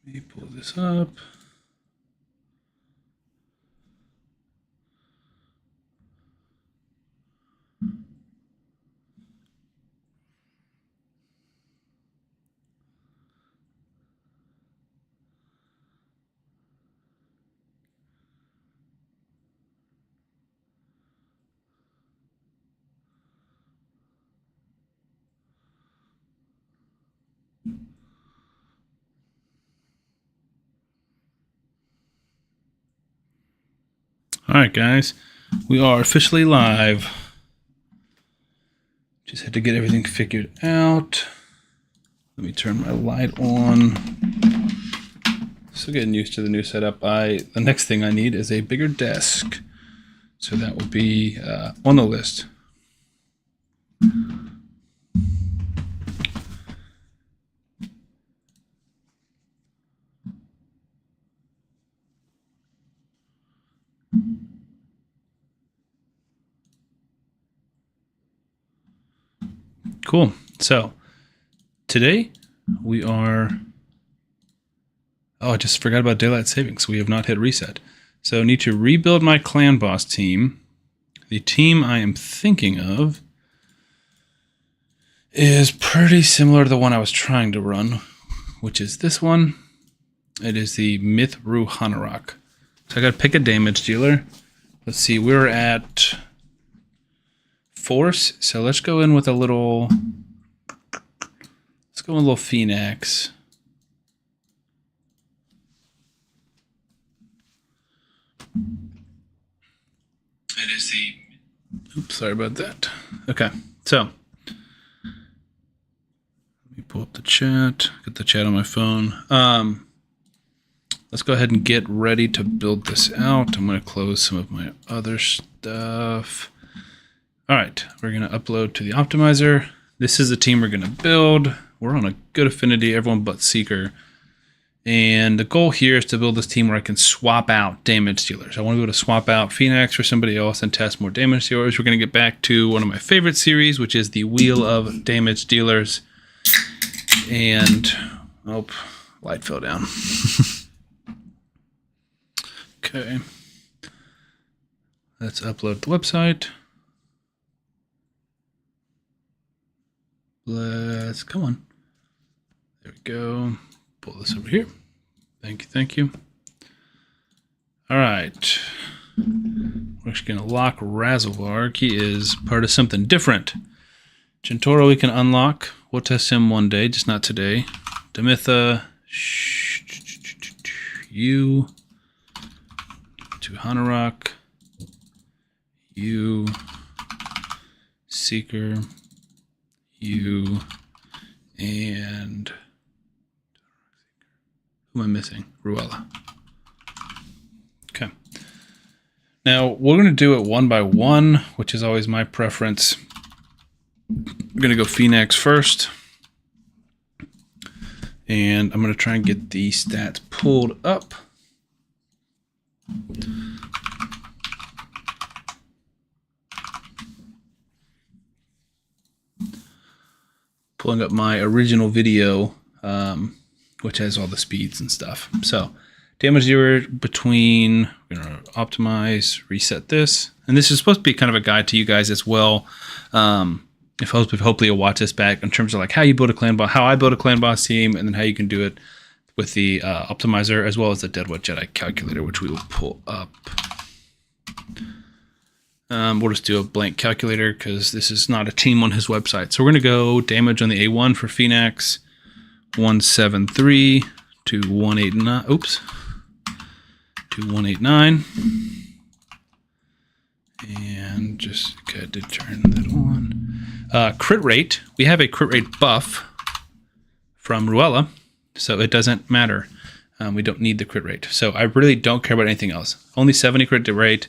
Let me pull this up. All right, guys, we are officially live. Just had to get everything figured out. Let me turn my light on. Still getting used to the new setup. The next thing I need is a bigger desk, so that will be on the list. Cool. So today we are. Oh, I just forgot about daylight savings. We have not hit reset. So I need to rebuild my clan boss team. The team I am thinking of is pretty similar to the one I was trying to run, which is this one. It is the Mithru Hanorok. So I got to pick a damage dealer. Let's see, we're at force. So let's go in with a little. Let's go with a little Phoenix. It is the. Oops, sorry about that. Okay, so let me pull up the chat. Get the chat on my phone. Let's go ahead and get ready to build this out. I'm going to close some of my other stuff. All right, we're going to upload to the optimizer. This is the team we're going to build. We're on a good affinity, everyone but Seeker. And the goal here is to build this team where I can swap out damage dealers. I want to be able to swap out Phoenix for somebody else and test more damage dealers. We're going to get back to one of my favorite series, which is the Wheel of Damage Dealers. And, oh, light fell down. Okay. Let's upload the website. Come on. There we go. Pull this over here. Thank you, thank you. All right. We're actually going to lock Razelvarg. He is part of something different. Gentoro we can unlock. We'll test him one day, just not today. Demitha. You. To Hanorok. You. Seeker. You. And who am I missing? Ruella. Okay. Now, we're going to do it one by one, which is always my preference. We're going to go Phoenix first. And I'm going to try and get the stats pulled up. Pulling up my original video, which has all the speeds and stuff. So damage dealer between, we're going to optimize, reset this. And this is supposed to be kind of a guide to you guys as well. If hopefully you'll watch this back in terms of like how you build a clan boss, how I build a clan boss team, and then how you can do it with the optimizer, as well as the Deadwood Jedi calculator, which we will pull up. We'll just do a blank calculator because this is not a team on his website. So we're going to go damage on the A1 for Phoenix, 173 to 189. Oops, to 189. And just had to turn that on. Crit rate. We have a crit rate buff from Ruella, so it doesn't matter. We don't need the crit rate. So I really don't care about anything else. Only 70 crit rate.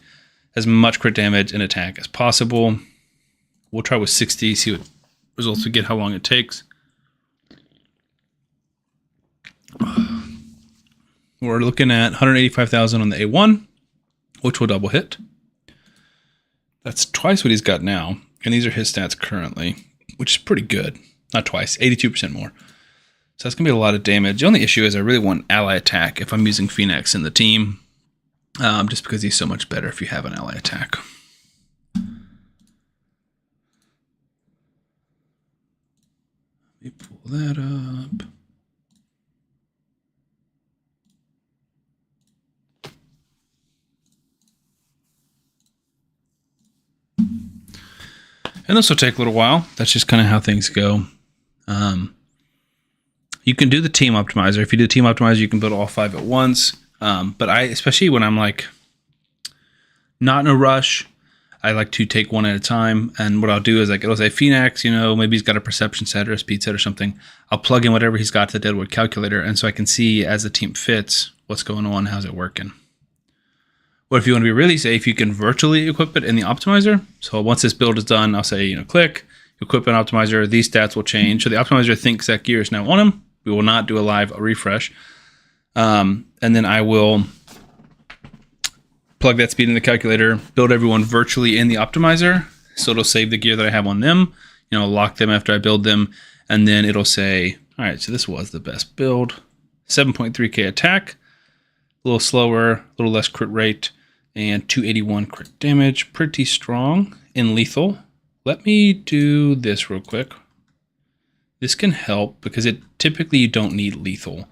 As much crit damage and attack as possible. We'll try with 60, see what results we get, how long it takes. We're looking at 185,000 on the A1, which will double hit. That's twice what he's got now. And these are his stats currently, which is pretty good. Not twice, 82% more. So that's going to be a lot of damage. The only issue is I really want ally attack if I'm using Phoenix in the team, just because he's so much better if you have an ally attack. Let me pull that up. And this will take a little while. That's just kind of how things go. You can do the team optimizer. If you do the team optimizer, you can build all 5 at once. But especially when I'm like not in a rush, I like to take one at a time. And what I'll do is like, it'll say Phoenix, maybe he's got a perception set or a speed set or something. I'll plug in whatever he's got to the Deadwood calculator. And so I can see as the team fits what's going on, how's it working. Or if you want to be really safe, you can virtually equip it in the optimizer. So once this build is done, I'll say, click, equip an optimizer. These stats will change. So the optimizer thinks that gear is now on him. We will not do a live refresh. And then I will plug that speed in the calculator, build everyone virtually in the optimizer. So it'll save the gear that I have on them, lock them after I build them. And then it'll say, all right, so this was the best build. 7.3k attack, a little slower, a little less crit rate, and 281 crit damage. Pretty strong in lethal. Let me do this real quick. This can help because typically you don't need lethal.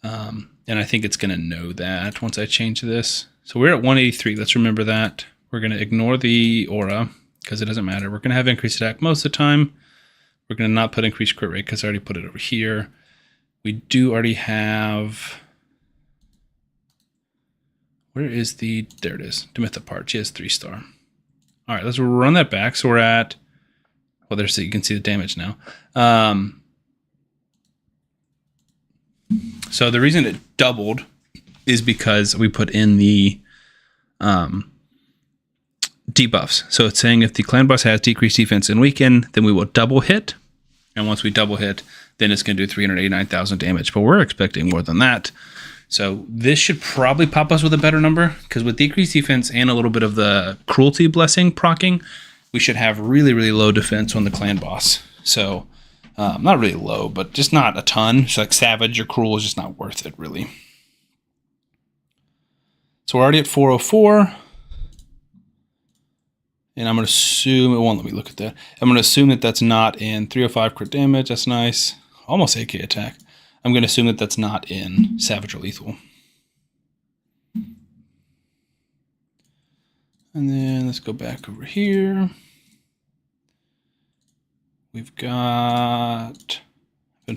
And I think it's going to know that once I change this. So we're at 183. Let's remember that. We're going to ignore the aura because it doesn't matter. We're going to have increased attack most of the time. We're going to not put increased crit rate because I already put it over here. We do already have... Where is there it is. Demitha Part. She has 3-star. All right, let's run that back. So we're at... Well, there's you can see the damage now. So the reason it doubled is because we put in the debuffs. So it's saying if the clan boss has decreased defense and weaken, then we will double hit. And once we double hit, then it's going to do 389,000 damage. But we're expecting more than that. So this should probably pop us with a better number, because with decreased defense and a little bit of the cruelty blessing proccing, we should have really, really low defense on the clan boss. So not really low, but just not a ton. So like savage or cruel is just not worth it, really. So we're already at 404. And I'm going to assume, it won't let me look at that. I'm going to assume that that's not in 305 crit damage. That's nice. Almost 8k attack. I'm going to assume that that's not in Savage or Lethal. And then let's go back over here. We've been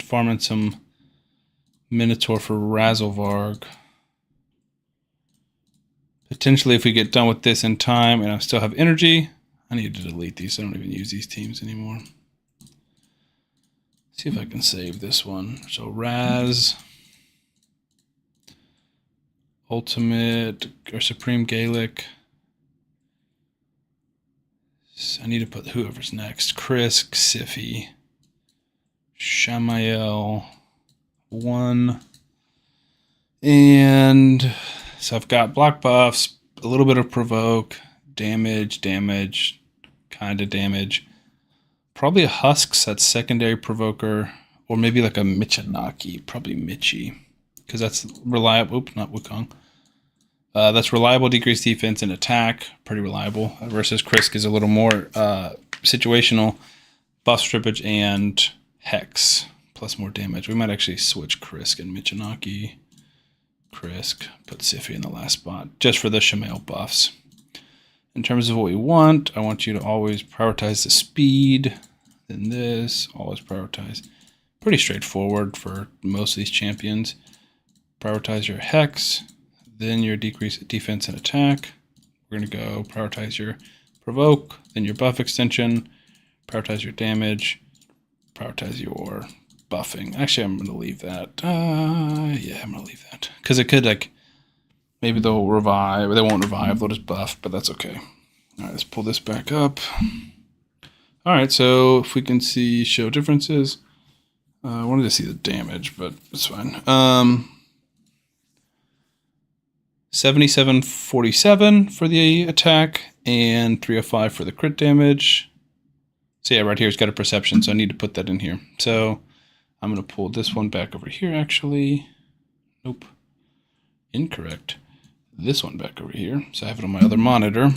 farming some Minotaur for Razelvarg. Potentially, if we get done with this in time and I still have energy, I need to delete these. I don't even use these teams anymore. See if I can save this one. So Raz, Ultimate, or Supreme Gaelic. So I need to put whoever's next. Chris, Xifi, Shamael, 1. And so I've got block buffs, a little bit of provoke, damage, kind of damage. Probably a Husks, that's secondary provoker, or maybe like a Michinaki, probably Michi, because that's reliable. Oops, not Wukong. That's reliable, decreased defense and attack, pretty reliable. Versus Krisk is a little more situational, buff strippage and hex, plus more damage. We might actually switch Krisk and Michinaki. Krisk, put Xifi in the last spot, just for the Shamael buffs. In terms of what we want, I want you to always prioritize the speed. Then this, always prioritize. Pretty straightforward for most of these champions. Prioritize your hex, then your decrease defense and attack. We're going to go prioritize your provoke, then your buff extension, prioritize your damage, prioritize your buffing. Actually, I'm going to leave that. Yeah, I'm going to leave that. Because it could, like, maybe they'll revive. They won't revive, they'll just buff, but that's okay. All right, let's pull this back up. All right, so if we can see show differences. I wanted to see the damage, but it's fine. 7747 for the attack and 305 for the crit damage. So yeah, right here it's got a perception, so I need to put that in here. So I'm going to pull this one back over here, actually. Nope. Incorrect. This one back over here. So I have it on my other monitor.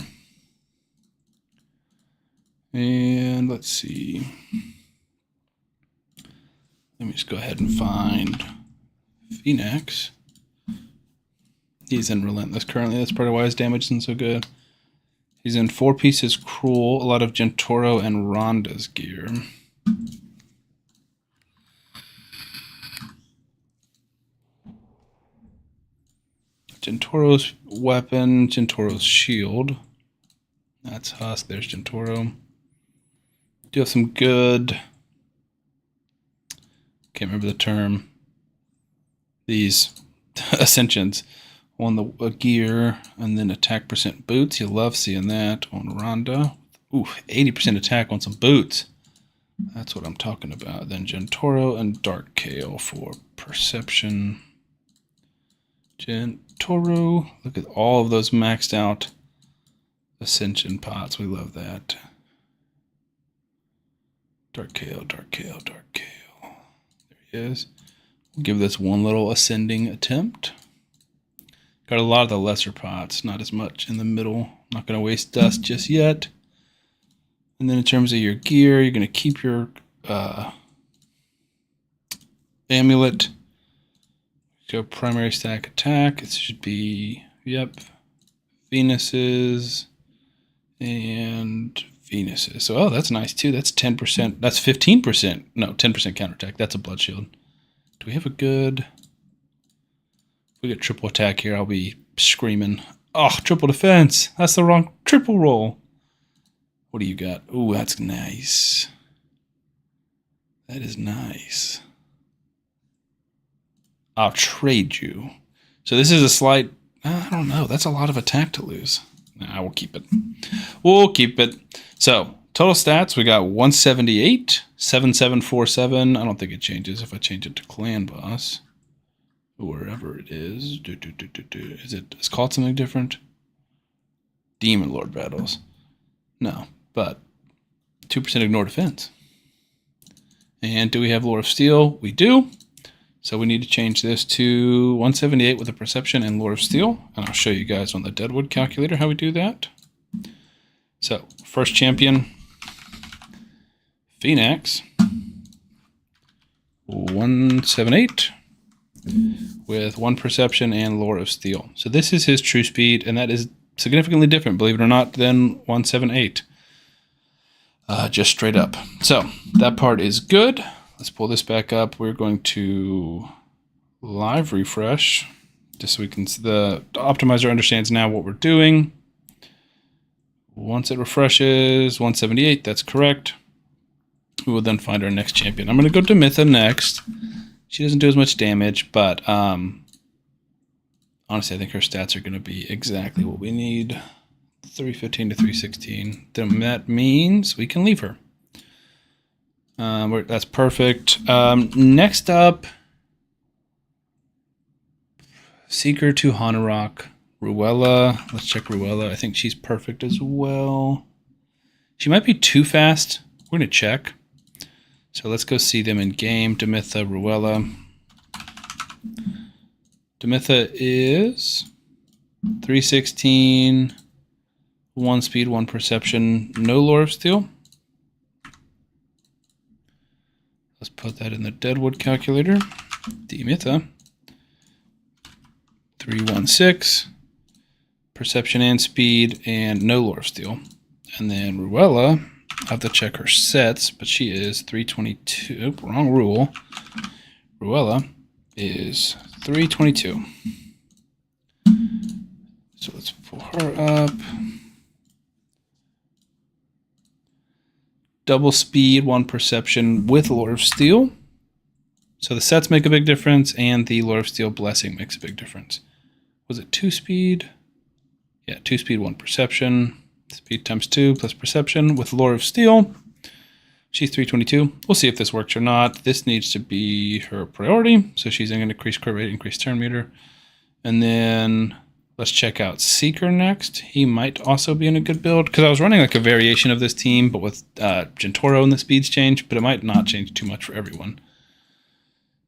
And let's see. Let me just go ahead and find Phoenix. He's in Relentless currently. That's part of why his damage isn't so good. He's in 4 pieces Cruel, a lot of Gentoro and Ronda's gear. Gentoro's weapon, Gentoro's shield. That's Husk. There's Gentoro. Do have some good... Can't remember the term. These Ascensions. On the gear, and then attack percent boots. You love seeing that on Ronda. Ooh, 80% attack on some boots. That's what I'm talking about. Then Gentoro and Dark Kale for perception. Gentoro. Look at all of those maxed out Ascension pots. We love that. Dark Kale, Dark Kale, Dark Kale. There he is. We'll give this one little ascending attempt. Got a lot of the lesser pots, not as much in the middle. Not going to waste dust just yet. And then in terms of your gear, you're going to keep your amulet. Go primary stack attack. It should be, yep, Venus's and Venus's. So, oh, that's nice too. That's 10%. That's 15%. No, 10% counterattack. That's a blood shield. Do we have a good... We get triple attack here, I'll be screaming. Oh, triple defense. That's the wrong triple roll. What do you got? Ooh, that's nice. That is nice. I'll trade you. So this is a slight... I don't know. That's a lot of attack to lose. Nah, we'll keep it. We'll keep it. So, total stats, we got 178, 7747. I don't think it changes if I change it to Clan Boss. Wherever it is. Is it called something different? Demon Lord battles. No, but 2% ignore defense. And do we have Lore of Steel? We do. So we need to change this to 178 with a perception and Lore of Steel. And I'll show you guys on the Deadwood calculator how we do that. So, first champion, Phoenix, 178. With 1 perception and Lore of Steel. So this is his true speed, and that is significantly different, believe it or not, than 178. Just straight up. So that part is good. Let's pull this back up. We're going to live refresh, just so we can see the optimizer understands now what we're doing. Once it refreshes, 178, that's correct. We will then find our next champion. I'm going to go to Mytha next. She doesn't do as much damage, but honestly, I think her stats are going to be exactly what we need. 315 to 316. Then that means we can leave her. That's perfect. Next up, Seeker to Hanorok. Ruella. Let's check Ruella. I think she's perfect as well. She might be too fast. We're going to check. So let's go see them in game. Demitha, Ruella. Demitha is 316, 1 speed, 1 perception, no Lore of Steel. Let's put that in the Deadwood calculator. Demitha, 316, perception and speed, and no Lore of Steel. And then Ruella, I have to check her sets, but she is 322. Oop, wrong rule. Ruella is 322. So let's pull her up. Double speed, 1 perception with Lore of Steel. So the sets make a big difference, and the Lore of Steel blessing makes a big difference. Was it 2 speed? Yeah, 2 speed, 1 perception. Speed times 2 plus perception with Lore of Steel. She's 322. We'll see if this works or not. This needs to be her priority. So she's going to increase crit rate, increase turn meter. And then let's check out Seeker next. He might also be in a good build, because I was running like a variation of this team, but with Gentoro and the speeds change, but it might not change too much for everyone.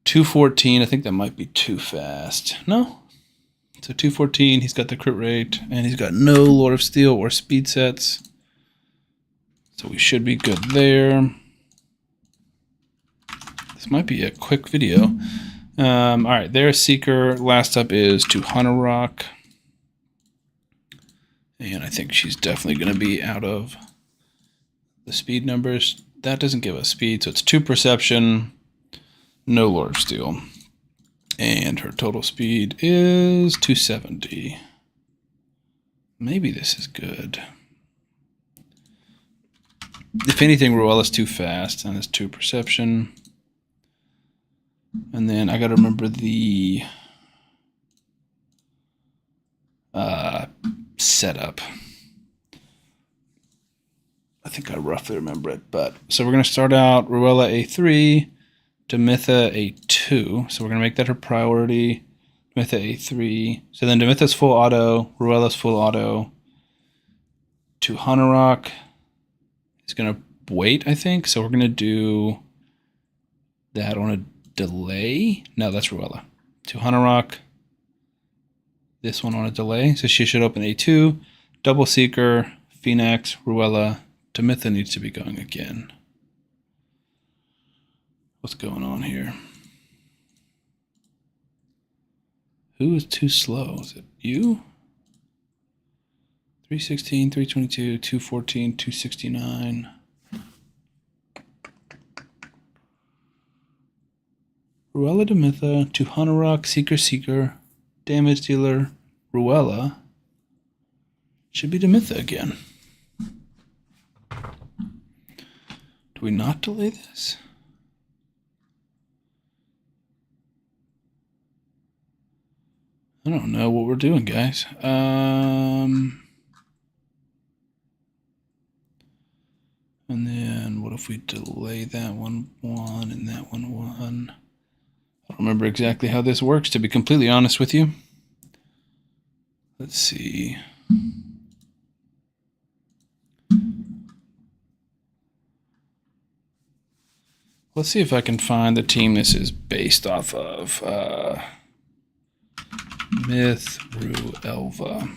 214. I think that might be too fast. No. So 214, he's got the crit rate, and he's got no Lord of Steel or speed sets. So we should be good there. This might be a quick video. All right, there's Seeker. Last up is Tuhana Rock. And I think she's definitely going to be out of the speed numbers. That doesn't give us speed, so it's 2 perception, no Lord of Steel. And her total speed is 270. Maybe this is good. If anything, Ruella's too fast, and it's 2 perception. And then I got to remember the setup. I think I roughly remember it. But so we're going to start out Ruella A3, Demitha A2. So we're going to make that her priority. Demitha A3. So then Demitha's full auto, Ruella's full auto. Tuhana Rock is going to wait, I think. So we're going to do that on a delay. No, that's Ruella. Tuhana Rock. This one on a delay. So she should open A2. Double Seeker, Phoenix, Ruella. Demitha needs to be going again. What's going on here? Who is too slow? Is it you? 316, 322, 214, 269. Ruella, Demitha, Tuhana Rock, Seeker, Seeker, Damage Dealer, Ruella. Should be Demitha again. Do we not delay this? I don't know what we're doing, guys. And then what if we delay that one and that one? I don't remember exactly how this works, to be completely honest with you. Let's see. Let's see if I can find the team this is based off of. Myth, Ru, Elva.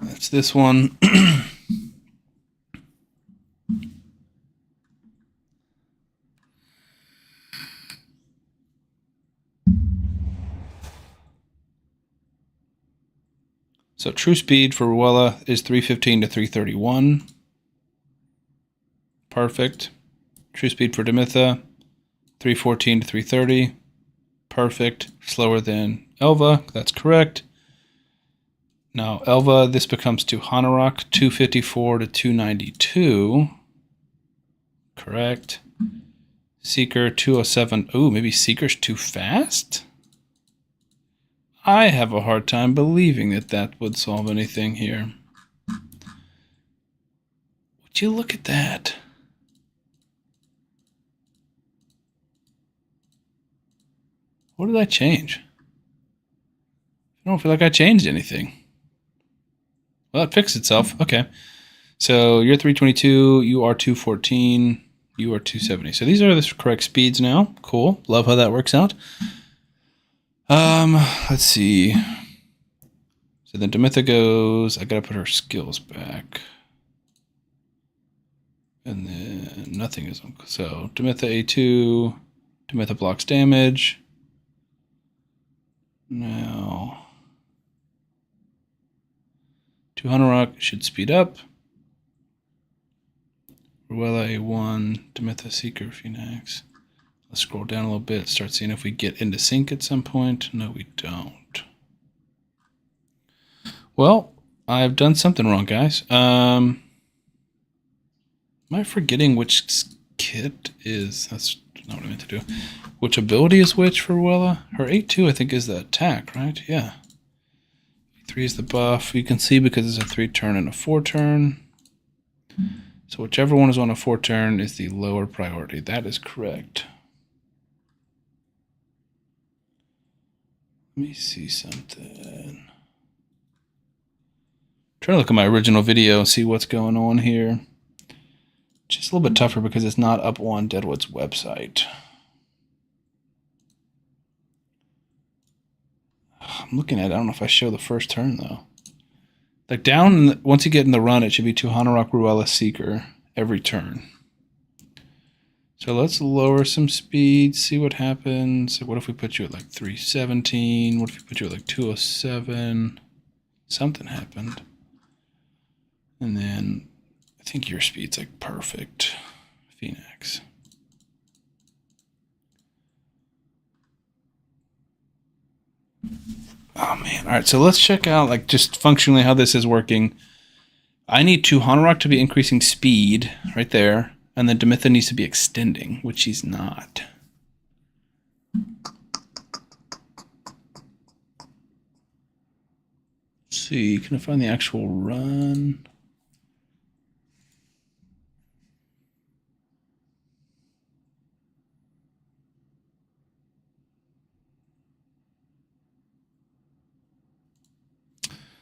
That's this one. So true speed for Ruella is 315 to 331. Perfect. True speed for Demitha, 314 to 330. Perfect. Slower than Elva. That's correct. Now, Elva, this becomes Tuhana Rock, 254 to 292. Correct. Seeker, 207. Ooh, maybe Seeker's too fast? I have a hard time believing that that would solve anything here. Would you look at that? What did I change? I don't feel like I changed anything. Well, it fixed itself. Okay. So you're 322, you are 214, you are 270. So these are the correct speeds now. Cool. Love how that works out. Let's see. So then Demitha goes, I gotta put her skills back. And then nothing is on. So Demitha A2, Demitha blocks damage. Now, Tuhana Rock should speed up. Ruella A1, Demitha Seeker, Phoenix. Let's scroll down a little bit, start seeing if we get into sync at some point. No, we don't. Well, I've done something wrong, guys. Am I forgetting which kit is? That's not what I meant to do. Which ability is which for Ruella? Her 8-2, I think, is the attack, right? Yeah. 3 is the buff. You can see because it's a 3-turn and a 4-turn. So whichever one is on a 4-turn is the lower priority. That is correct. Let me see something. I'm trying to look at my original video and see what's going on here. Just a little bit tougher because it's not up on Deadwood's website. I'm looking at it. I don't know if I show the first turn, though. Like down, once you get in the run, it should be 2 Hanorok, Ruella, Seeker every turn. So let's lower some speed, see what happens. What if we put you at like 317? What if we put you at like 207? Something happened. And then I think your speed's like perfect, Phoenix. Oh man, all right, so let's check out like just functionally how this is working. I need 2 Hanorok to be increasing speed right there. And then Demytha needs to be extending, which he's not. Let's see, can I find the actual run?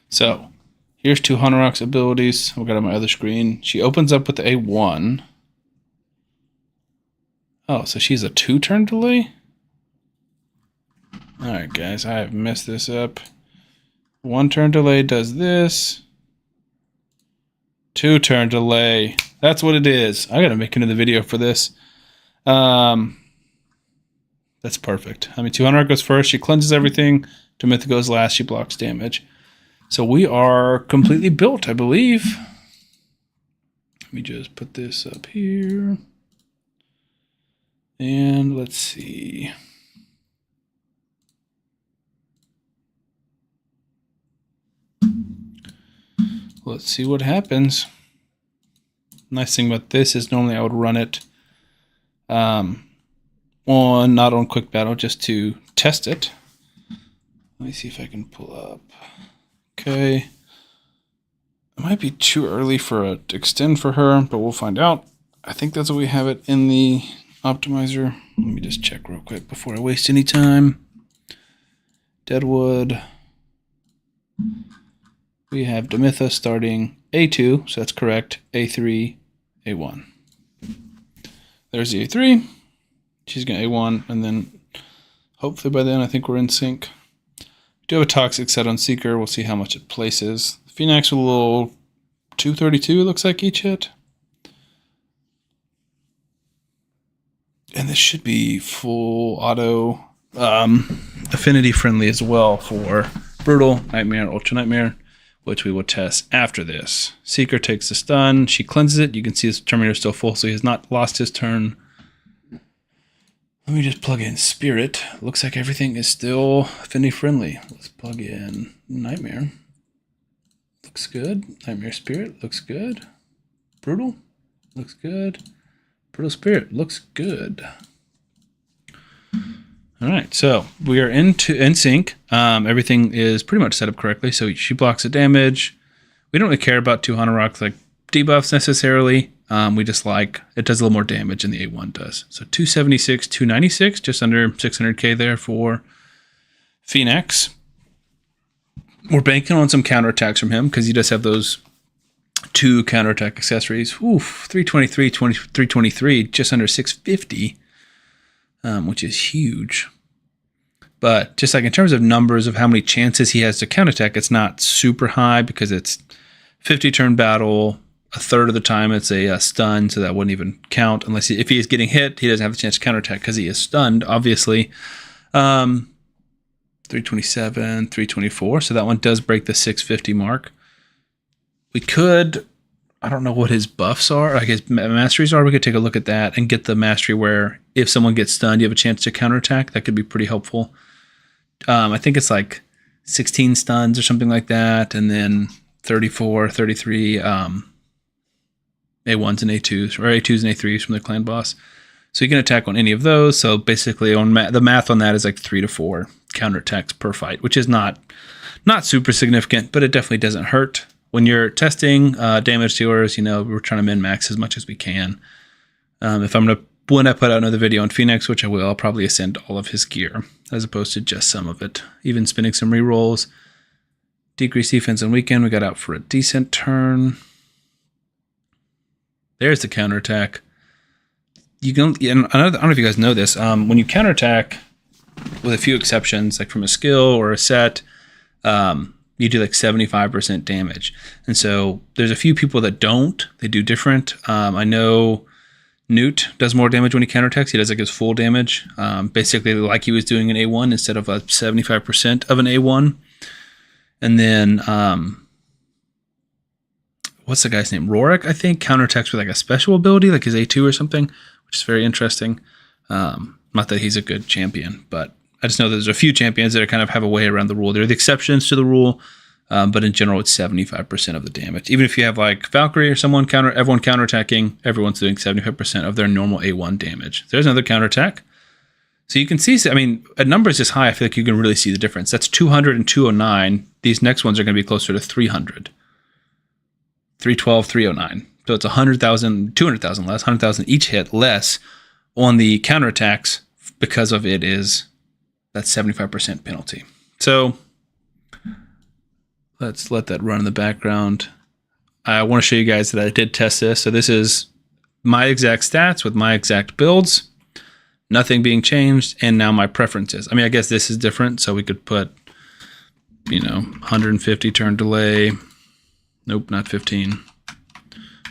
So, here's 2 Hanorok's abilities. I've got it on my other screen. She opens up with the A1. Oh, so she's a 2-turn delay? Alright, guys, I have messed this up. 1-turn delay does this. 2-turn delay. That's what it is. I gotta make another video for this. That's perfect. I mean, 2 Hanorok goes first. She cleanses everything. Demytha goes last. She blocks damage. So we are completely built, I believe. Let me just put this up here. And let's see. Let's see what happens. Nice thing about this is normally I would run it not on Quick Battle, just to test it. Let me see if I can pull up. Okay. It might be too early for a extend for her, but we'll find out. I think that's what we have it in the optimizer. Let me just check real quick before I waste any time. Deadwood. We have Demytha starting A2, so that's correct. A3, A1. There's the A3. She's going A1, and then hopefully by then I think we're in sync. We do have a toxic set on Seeker. We'll see how much it places. Phoenix with a little 232, it looks like each hit. And this should be full auto affinity friendly as well for Brutal, Nightmare, Ultra Nightmare, which we will test after this. Seeker takes the stun. She cleanses it. You can see his Terminator is still full, so he has not lost his turn. Let me just plug in Spirit. Looks like everything is still affinity friendly. Let's plug in Nightmare. Looks good. Nightmare Spirit looks good. Brutal looks good. Brutal Spirit looks good. All right, so we are in sync. Everything is pretty much set up correctly. So she blocks the damage. We don't really care about 2 Hanorok like debuffs necessarily. We just like it does a little more damage than the A1 does. So 276, 296, just under 600k there for Phoenix. We're banking on some counterattacks from him because he does have those 2 counterattack accessories. Oof, 323, 323, just under 650, which is huge. But just like in terms of numbers of how many chances he has to counterattack, it's not super high because it's 50 turn battle. A third of the time it's a stun, so that wouldn't even count unless if he is getting hit, he doesn't have the chance to counterattack because he is stunned, obviously. 327, 324, so that one does break the 650 mark. We could, I don't know what his buffs are, like his masteries are. We could take a look at that and get the mastery where if someone gets stunned, you have a chance to counterattack. That could be pretty helpful. I think it's like 16 stuns or something like that, and then 34, 33 A1s and A2s, or A2s and A3s from the clan boss. So you can attack on any of those. So basically, on the math on that is like 3 to 4 counterattacks per fight, which is not super significant, but it definitely doesn't hurt. When you're testing damage dealers, you know, we're trying to min-max as much as we can. When I put out another video on Phoenix, which I will, I'll probably ascend all of his gear, as opposed to just some of it. Even spinning some rerolls. Decrease defense on weekend, we got out for a decent turn. There's the counterattack. I don't know if you guys know this, when you counterattack, with a few exceptions, like from a skill or a set, you do like 75% damage. And so there's a few people that don't. They do different. I know Newt does more damage when he counterattacks. He does like his full damage. Basically like he was doing an A1 instead of a 75% of an A1. And then what's the guy's name? Rorik, I think, counterattacks with like a special ability, like his A2 or something, which is very interesting. Not that he's a good champion, but I just know that there's a few champions that kind of have a way around the rule. There are the exceptions to the rule, but in general, it's 75% of the damage. Even if you have like Valkyrie or someone everyone counterattacking, everyone's doing 75% of their normal A1 damage. There's another counterattack. So you can see, I mean, a number is this high, I feel like you can really see the difference. That's 200 and 209. These next ones are going to be closer to 300. 312, 309. So it's 100,000, 200,000 less, 100,000 each hit less on the counterattacks because of it is that 75% penalty. So let's let that run in the background. I want to show you guys that I did test this. So this is my exact stats with my exact builds, nothing being changed, and now my preferences. I mean, I guess this is different, so we could put, 150 turn delay. Nope, not 15.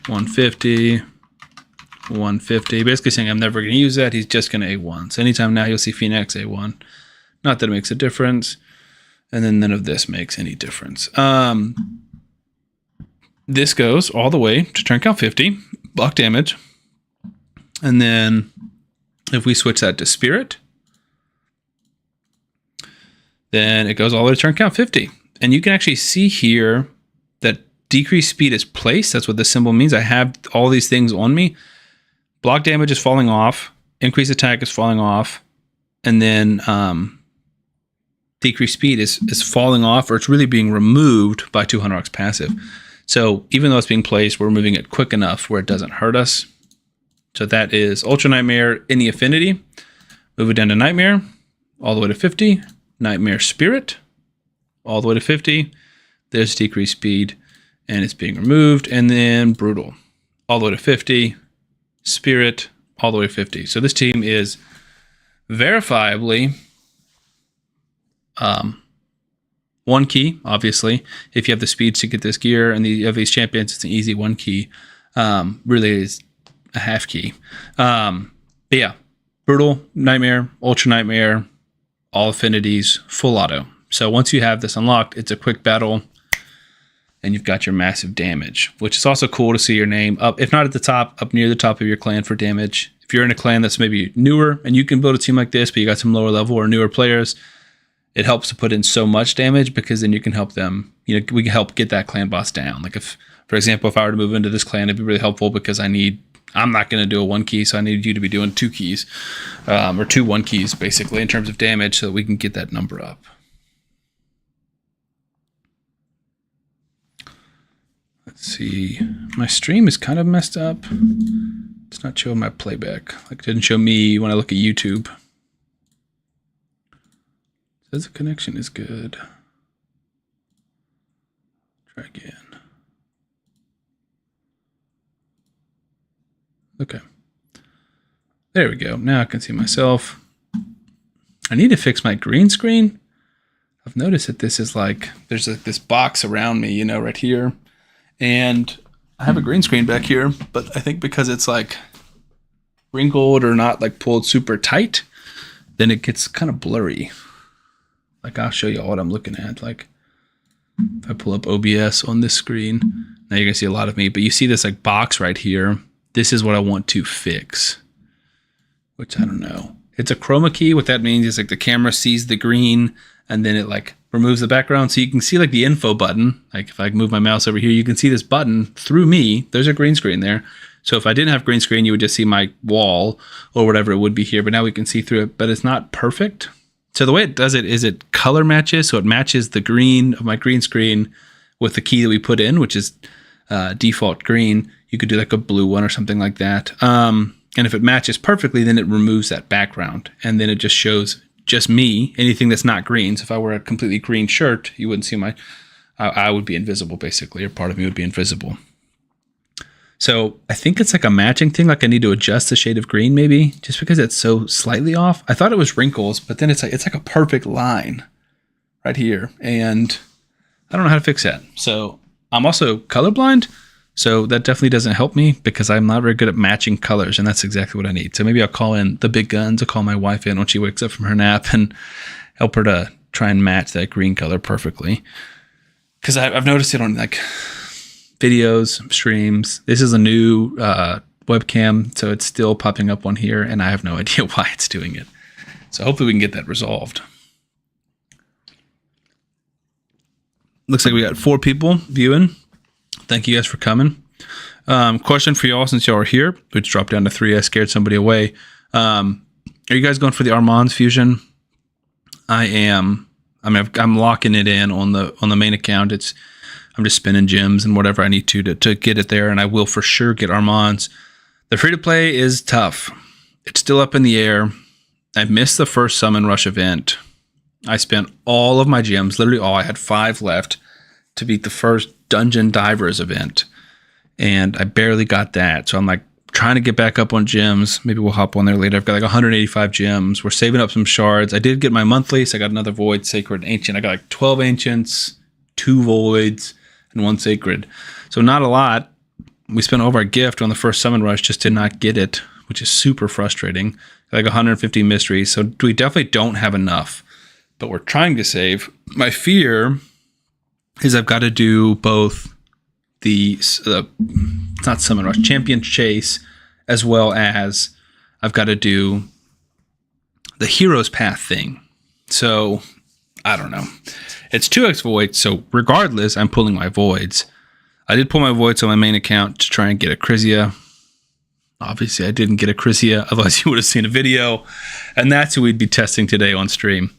150. 150. Basically saying I'm never going to use that. He's just going to A1. So anytime now you'll see Phoenix A1. Not that it makes a difference. And then none of this makes any difference. This goes all the way to turn count 50. Block damage. And then if we switch that to Spirit, then it goes all the way to turn count 50. And you can actually see here that decreased speed is placed. That's what this symbol means. I have all these things on me. Block damage is falling off. Increased attack is falling off. And then decreased speed is falling off, or it's really being removed by 200x passive. So even though it's being placed, we're moving it quick enough where it doesn't hurt us. So that is Ultra Nightmare in the Affinity. Move it down to Nightmare, all the way to 50. Nightmare Spirit, all the way to 50. There's decreased speed, and it's being removed. And then Brutal, all the way to 50. Spirit, all the way to 50. So this team is verifiably one key, obviously. If you have the speeds to get this gear and you have these champions, it's an easy one key. Really is a half key. But yeah, Brutal, Nightmare, Ultra Nightmare, all affinities, full auto. So once you have this unlocked, it's a quick battle and you've got your massive damage, which is also cool to see your name up, if not at the top, up near the top of your clan for damage. If you're in a clan that's maybe newer and you can build a team like this, but you got some lower level or newer players, it helps to put in so much damage because then you can help them, we can help get that clan boss down. Like if, for example, if I were to move into this clan, it'd be really helpful because I'm not going to do a one key, so I need you to be doing two keys, or 2 1 keys basically in terms of damage so that we can get that number up. Let's see, my stream is kind of messed up. It's not showing my playback. Like it didn't show me when I look at YouTube. It says the connection is good. Try again. Okay. There we go. Now I can see myself. I need to fix my green screen. I've noticed that this is like, there's like this box around me, right here. And I have a green screen back here, but I think because it's like wrinkled or not like pulled super tight, then it gets kind of blurry. Like I'll show you all what I'm looking at. Like if I pull up OBS on this screen, now you're gonna see a lot of me, but you see this like box right here. This is what I want to fix, which I don't know. It's a chroma key. What that means is like the camera sees the green and then it like removes the background. So you can see like the info button. Like if I move my mouse over here, you can see this button through me. There's a green screen there. So if I didn't have green screen, you would just see my wall or whatever it would be here. But now we can see through it, but it's not perfect. So the way it does it is it color matches. So it matches the green of my green screen with the key that we put in, which is default green. You could do like a blue one or something like that. And if it matches perfectly, then it removes that background. And then it just shows just me, anything that's not green. So if I wear a completely green shirt, you wouldn't see I would be invisible basically, or part of me would be invisible. So I think it's like a matching thing. Like I need to adjust the shade of green maybe, just because it's so slightly off. I thought it was wrinkles, but then it's like a perfect line right here, and I don't know how to fix that. So I'm also colorblind, so that definitely doesn't help me because I'm not very good at matching colors, and that's exactly what I need. So maybe I'll call in the big guns. I'll call my wife in when she wakes up from her nap and help her to try and match that green color perfectly. Because I've noticed it on like videos, streams. This is a new webcam, so it's still popping up on here, and I have no idea why it's doing it. So hopefully we can get that resolved. Looks like we got 4 people viewing. Thank you guys for coming. Question for y'all since y'all are here. We just dropped down to 3. I scared somebody away. Are you guys going for the Armand's fusion? I am. I mean, I'm locking it in on the main account. I'm just spinning gems and whatever I need to get it there, and I will for sure get Armand's. The free to play is tough. It's still up in the air. I missed the first Summon Rush event. I spent all of my gems, literally all. I had 5 left to beat the first Dungeon Divers event, and I barely got that. So I'm like trying to get back up on gems. Maybe we'll hop on there later. I've got like 185 gems. We're saving up some shards. I did get my monthly, so I got another Void, Sacred, Ancient. I got like 12 Ancients, 2 Voids, and 1 Sacred. So not a lot. We spent over our gift on the first Summon Rush, just did not get it, which is super frustrating. Like 150 mysteries, so we definitely don't have enough. But we're trying to save. My fear is I've got to do both it's not Summon Rush, Champion Chase, as well as I've got to do the Hero's Path thing. So, I don't know. It's 2x Voids, so regardless, I'm pulling my Voids. I did pull my Voids on my main account to try and get a Crizia. Obviously, I didn't get a Crizia, otherwise you would have seen a video. And that's who we'd be testing today on stream.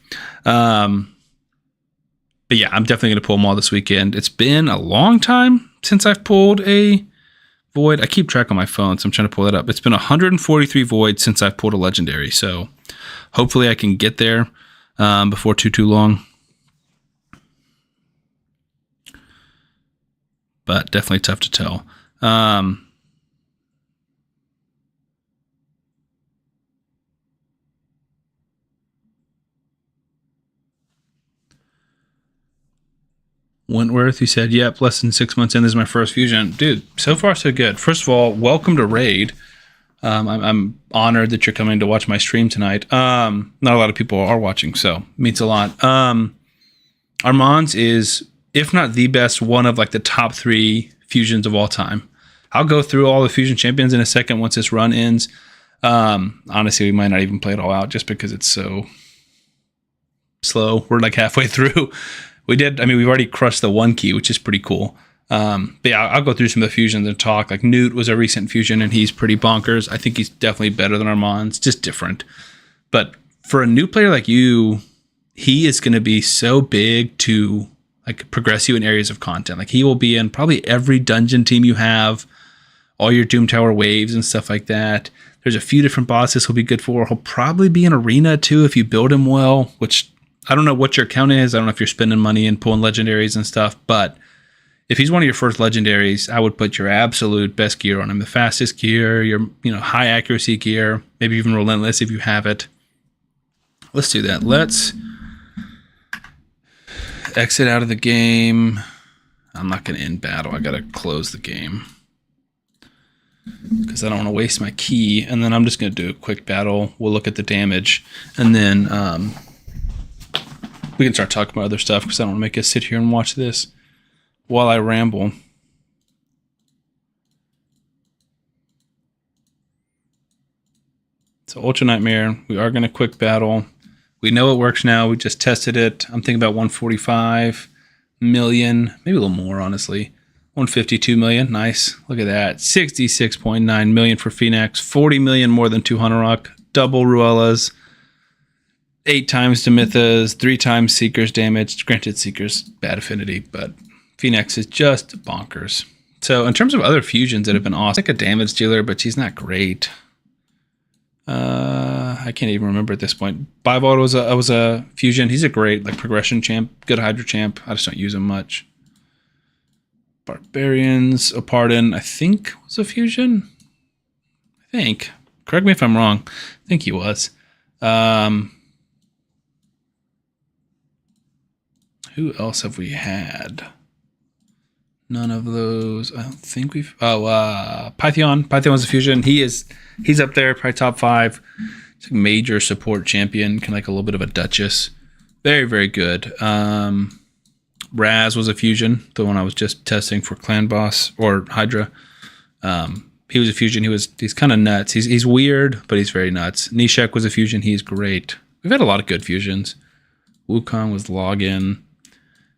But yeah, I'm definitely going to pull them all this weekend. It's been a long time since I've pulled a Void. I keep track on my phone, so I'm trying to pull that up. It's been 143 Voids since I've pulled a Legendary. So hopefully I can get there before too long. But definitely tough to tell. Wentworth, he said, yep, less than 6 months in, this is my first fusion. Dude, so far so good. First of all, welcome to Raid. I'm honored that you're coming to watch my stream tonight. Not a lot of people are watching, so it means a lot. Armand's is, if not the best, one of like the top 3 fusions of all time. I'll go through all the fusion champions in a second once this run ends. Honestly, we might not even play it all out just because it's so slow. We're like halfway through. We've already crushed the 1 key, which is pretty cool. But yeah, I'll go through some of the fusions and talk. Like Newt was a recent fusion, and he's pretty bonkers. I think he's definitely better than Armand's, just different. But for a new player like you, he is going to be so big to like progress you in areas of content. Like he will be in probably every dungeon team you have, all your Doom Tower waves and stuff like that. There's a few different bosses he'll be good for. He'll probably be in arena too if you build him well, which I don't know what your account is. I don't know if you're spending money and pulling legendaries and stuff, but if he's one of your first legendaries, I would put your absolute best gear on him. The fastest gear, your high accuracy gear, maybe even relentless if you have it. Let's do that. Let's exit out of the game. I'm not going to end battle. I got to close the game because I don't want to waste my key. And then I'm just going to do a quick battle. We'll look at the damage, and then we can start talking about other stuff because I don't want to make us sit here and watch this while I ramble. So Ultra Nightmare, we are going to quick battle. We know it works now. We just tested it. I'm thinking about 145 million, maybe a little more, honestly. 152 million. Nice. Look at that. 66.9 million for Phoenix. 40 million more than 200 Rock. Double Ruella's. 8 times Demytha's, 3 times Seeker's damage. Granted, Seeker's bad affinity, but Phoenix is just bonkers. So in terms of other fusions that have been awesome, like a damage dealer, but she's not great. I can't even remember at this point. Bivald was a fusion. He's a great like progression champ, good Hydra champ. I just don't use him much. Barbarians, Opardin, I think was a fusion. I think. Correct me if I'm wrong. I think he was. Who else have we had? None of those. I don't think we've. Oh, Python. Python was a fusion. He's up there, probably top 5. He's a major support champion, kind of like a little bit of a Duchess. Very, very good. Raz was a fusion, the one I was just testing for Clan Boss or Hydra. He was a fusion. He's kind of nuts. He's weird, but he's very nuts. Nishek was a fusion. He's great. We've had a lot of good fusions. Wukong was login.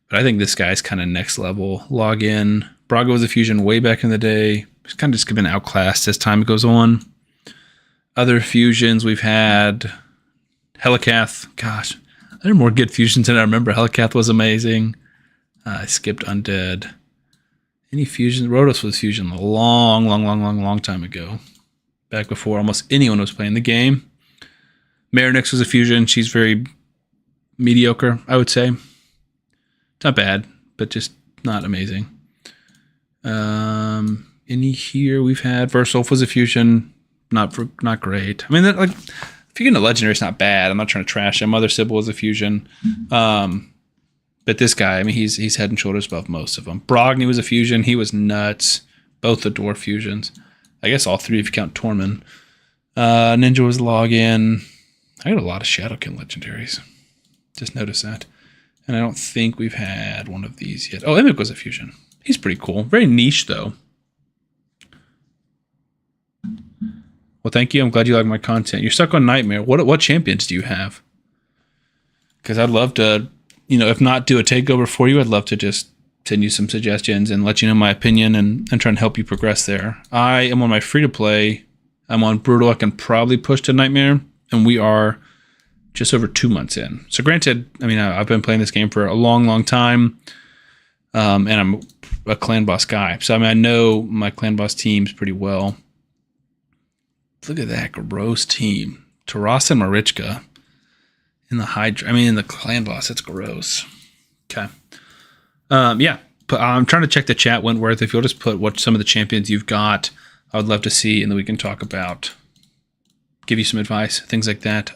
But I think this guy's kind of next level. Login. Braga was a fusion way back in the day. He's kind of just been outclassed as time goes on. Other fusions we've had. Helikath. Gosh, there are more good fusions than I remember. Helikath was amazing. I skipped Undead. Any fusions? Rotos was fusion a long time ago. Back before almost anyone was playing the game. Marinix was a fusion. She's very mediocre, I would say. Not bad, but just not amazing. Any here we've had Versolf was a fusion, not great. I mean, like if you get into legendary, it's not bad. I'm not trying to trash him. Mother Sybil was a fusion, but this guy, I mean, he's head and shoulders above most of them. Brogni was a fusion. He was nuts. Both the dwarf fusions. I guess all 3 if you count Tormund. Ninja was login. I got a lot of Shadowkin legendaries. Just noticed that. And I don't think we've had one of these yet. Oh, Emmick was a fusion. He's pretty cool. Very niche, though. Well, thank you. I'm glad you like my content. You're stuck on Nightmare. What champions do you have? Because I'd love to, if not do a takeover for you, I'd love to just send you some suggestions and let you know my opinion and try and help you progress there. I am on my free-to-play. I'm on Brutal. I can probably push to Nightmare. And we are just over 2 months in. So granted, I mean, I've been playing this game for a long time, and I'm a Clan Boss guy. So I mean, I know my Clan Boss teams pretty well. Look at that gross team. Taras and Marichka in the Hydra. I mean, in the Clan Boss, it's gross. Okay. Yeah, but I'm trying to check the chat, Wentworth. If you'll just put what some of the champions you've got, I would love to see, and then we can talk about, give you some advice, things like that.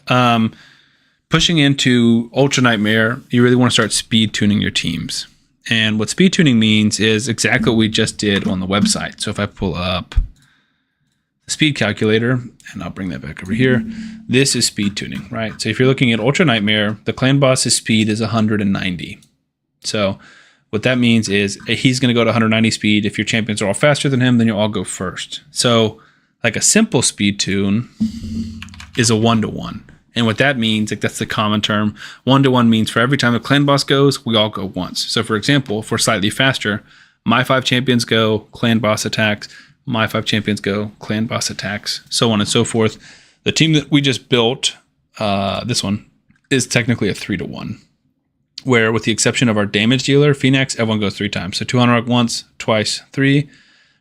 Pushing into Ultra Nightmare, you really want to start speed tuning your teams. And what speed tuning means is exactly what we just did on the website. So if I pull up the speed calculator, and I'll bring that back over here, this is speed tuning, right? So if you're looking at Ultra Nightmare, the Clan Boss's speed is 190. So what that means is he's going to go to 190 speed. If your champions are all faster than him, then you'll all go first. So like a simple speed tune is a 1-to-1. And what that means, like that's the common term, 1-to-1 means for every time the Clan Boss goes, we all go once. So for example, if we're slightly faster, my 5 champions go, Clan Boss attacks, my 5 champions go, Clan Boss attacks, so on and so forth. The team that we just built, this one, is technically a 3-to-1. Where with the exception of our damage dealer, Phoenix, everyone goes 3 times. So Tuanarok once, twice, 3.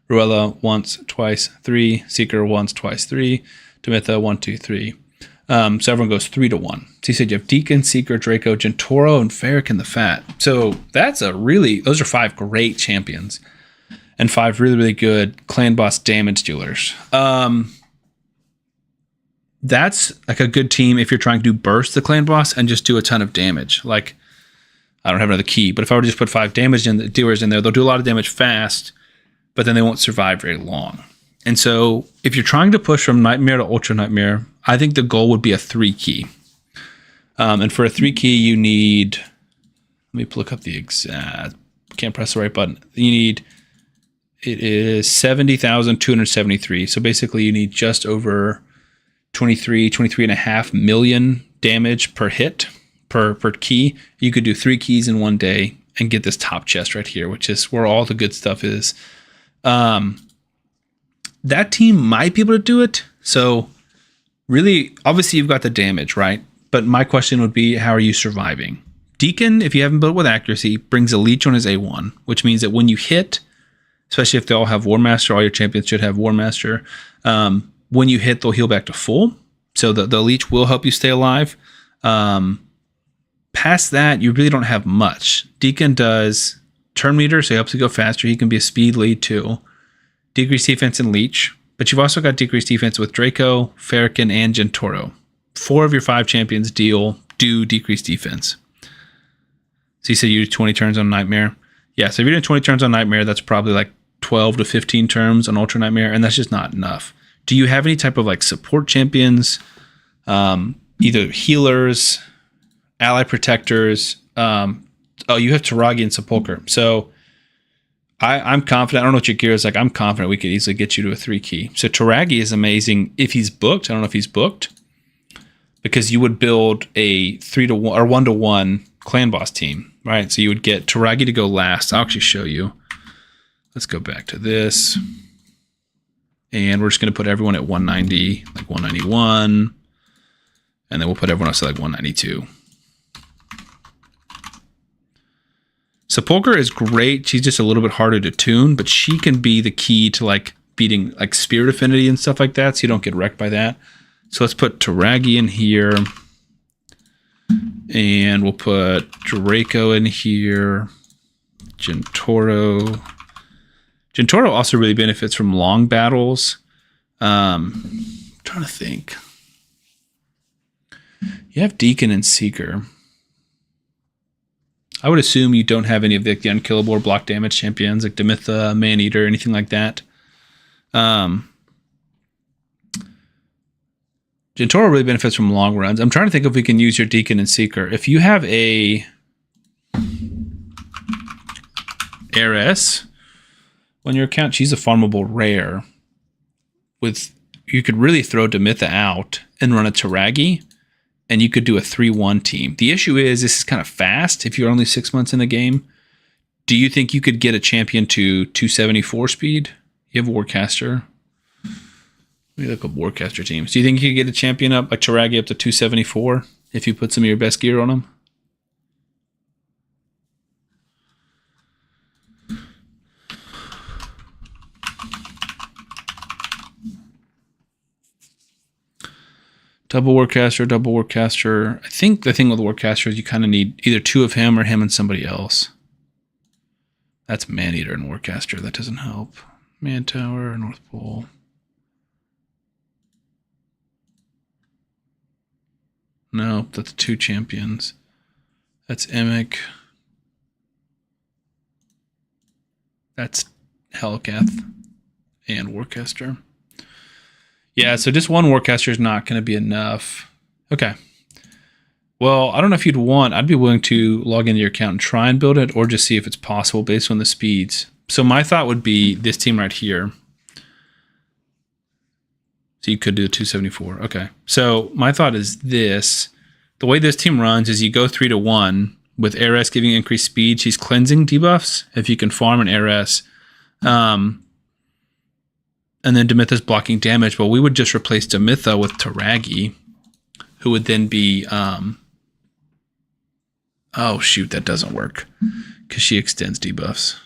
Ruella once, twice, 3. Seeker once, twice, 3. Demitha 1, 2, 3. So everyone goes 3-to-1. So you said you have Deacon, Seeker, Draco, Gentoro, and Farrakhan the Fat. So those are 5 great champions. And 5 really, really good Clan Boss damage dealers. That's like a good team if you're trying to burst the Clan Boss and just do a ton of damage. Like, I don't have another key, but if I were to just put 5 damage dealers in there, they'll do a lot of damage fast, but then they won't survive very long. And so if you're trying to push from Nightmare to Ultra Nightmare, I think the goal would be a 3 key. And for a 3 key, you need, let me look up the exact, can't press the right button. It is 70,273. So basically you need just over 23.5 million damage per hit, per key. You could do 3 keys in one day and get this top chest right here, which is where all the good stuff is. That team might be able to do it. So really, obviously you've got the damage, right? But my question would be, how are you surviving? Deacon, if you haven't built with accuracy, brings a leech on his A1, which means that when you hit, especially if they all have War Master, all your champions should have War Master. When you hit, they'll heal back to full. So the leech will help you stay alive. Past that, you really don't have much. Deacon does turn meter, so he helps you go faster. He can be a speed lead too. Decreased defense and leech. But you've also got decreased defense with Draco, Farrakhan, and Gentoro. 4 of your 5 champions do decreased defense. So you said you do 20 turns on Nightmare. Yeah, so if you're doing 20 turns on Nightmare, that's probably like 12 to 15 turns on Ultra Nightmare, and that's just not enough. Do you have any type of like support champions, either healers, ally protectors? You have Taragi and Sepulcher. So I'm confident. I don't know what your gear is like. I'm confident we could easily get you to a 3 key. So Taragi is amazing if he's booked. I don't know if he's booked, because you would build a 3-1 or 1-1 clan boss team, right? So you would get Taragi to go last. I'll actually show you. Let's go back to this. And we're just going to put everyone at 190, like 191. And then we'll put everyone else at like 192. Sepulcher is great. She's just a little bit harder to tune, but she can be the key to like beating like Spirit Affinity and stuff like that, so you don't get wrecked by that. So let's put Taragi in here. And we'll put Draco in here. Gentoro. Gentoro also really benefits from long battles. I'm trying to think. You have Deacon and Seeker. I would assume you don't have any of the unkillable or block damage champions like Demitha, Maneater, anything like that. Gentoro really benefits from long runs. I'm trying to think if we can use your Deacon and Seeker. If you have a Heiress on your account, she's a farmable rare. You could really throw Demitha out and run a Taragi, and you could do a 3-1 team. The issue is this is kind of fast if you're only 6 months in the game. Do you think you could get a champion to 274 speed? You have Warcaster. Let me look up Warcaster teams. Do you think you could get a champion up, like Taragi, up to 274 if you put some of your best gear on them? Double Warcaster. I think the thing with Warcaster is you kind of need either 2 of him or him and somebody else. That's Maneater and Warcaster. That doesn't help. Mantower, North Pole. No, that's 2 champions. That's Emic. That's Hellcath and Warcaster. Yeah, so just 1 Warcaster is not going to be enough. Okay. Well, I don't know if you'd want... I'd be willing to log into your account and try and build it, or just see if it's possible based on the speeds. So my thought would be this team right here. So you could do the 274. Okay. So my thought is this. The way this team runs is you go 3-1 with Heiress giving increased speed. She's cleansing debuffs if you can farm an Heiress. And then Demitha's blocking damage. But we would just replace Demitha with Taragi, who would then be... oh, shoot, that doesn't work because she extends debuffs.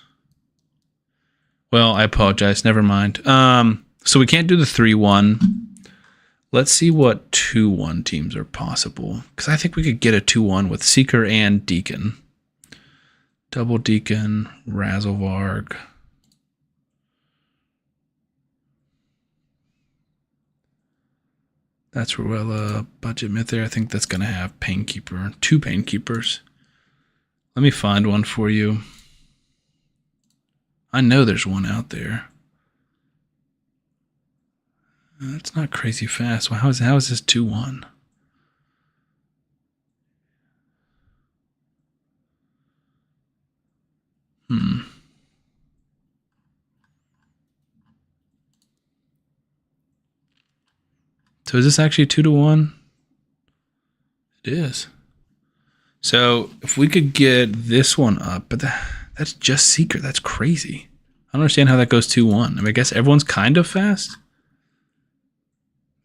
Well, I apologize. Never mind. So we can't do the 3-1. Let's see what 2-1 teams are possible, because I think we could get a 2-1 with Seeker and Deacon. Double Deacon, Razzlevarg. That's Ruella, Budget Myth there. I think that's going to have Painkeeper. 2 Painkeepers. Let me find one for you. I know there's one out there. That's not crazy fast. Well, how is this 2-1? So is this actually 2-1? It is. So if we could get this one up, but that's just Seeker. That's crazy. I don't understand how that goes 2-1. I mean, I guess everyone's kind of fast.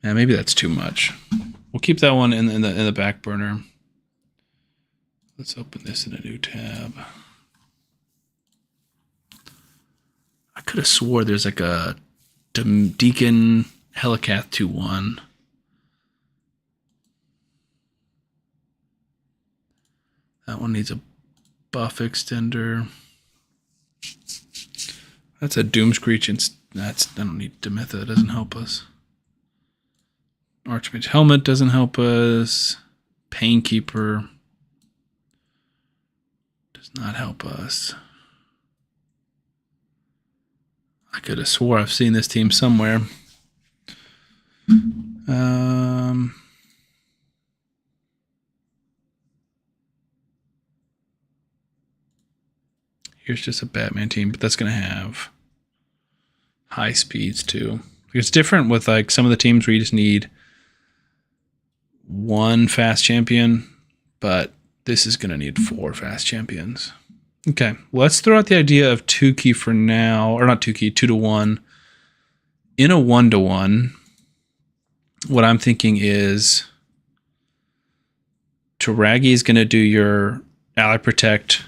Yeah, maybe that's too much. We'll keep that one in the back burner. Let's open this in a new tab. I could have swore there's like a Deacon Hellcath 2-1. That one needs a buff extender. That's a Doomscreech, and I don't need Demitha. It doesn't help us. Archmage Helmet doesn't help us. Painkeeper. not help us. I could have swore I've seen this team somewhere. Here's just a Batman team, but that's going to have high speeds too. It's different with like some of the teams where you just need one fast champion, but this is going to need 4 fast champions. Okay, let's throw out the idea of 2 key for now, or not 2 key, 2 to 1. In a 1 to 1, what I'm thinking is Taragi is going to do your ally protect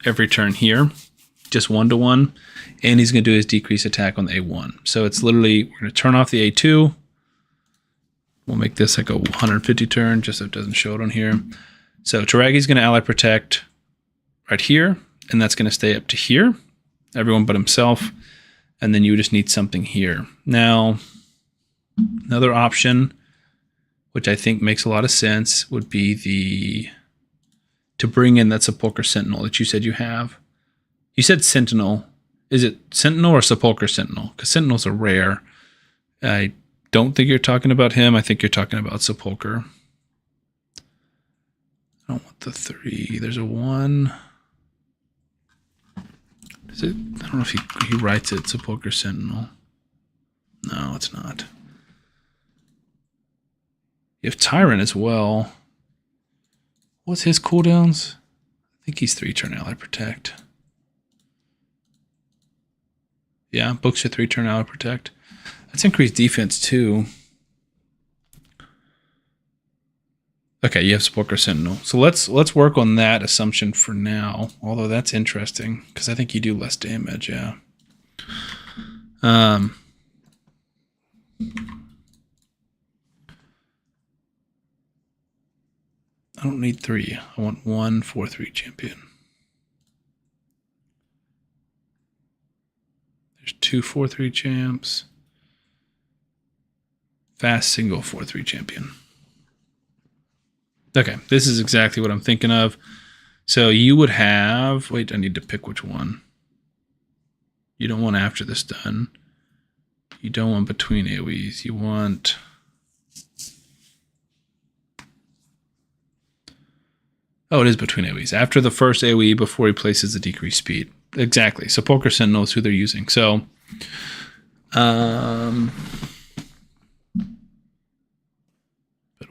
every turn here, just 1 to 1, and he's going to do his decrease attack on the A1. So it's literally, we're going to turn off the A2. We'll make this like a 150 turn, just so it doesn't show it on here. So Taragi's going to ally protect right here, and that's going to stay up to here, everyone but himself, and then you just need something here. Now, another option, which I think makes a lot of sense, would be to bring in that Sepulchre Sentinel that you said you have. You said Sentinel. Is it Sentinel or Sepulchre Sentinel? Because Sentinels are rare. I don't think you're talking about him. I think you're talking about Sepulchre. I don't want the 3. There's a 1. Is it? I don't know if he writes it Sepulchre Sentinel. No, it's not. You have Tyrant as well. What's his cooldowns? I think he's 3-turn ally protect. Yeah, books your 3-turn ally protect. That's increased defense too. Okay, you have Sepulchre Sentinel. So let's work on that assumption for now. Although that's interesting because I think you do less damage. Yeah. I don't need 3. I want 1 4/3 champion. There's 2 4/3 champs. Fast single 4/3 champion. Okay, this is exactly what I'm thinking of. So you would have... Wait, I need to pick which one. You don't want after the stun. You don't want between AoEs. You want... Oh, it is between AoEs. After the first AoE, before he places the decreased speed. Exactly. Sepulchre Sentinel is who they're using. So, but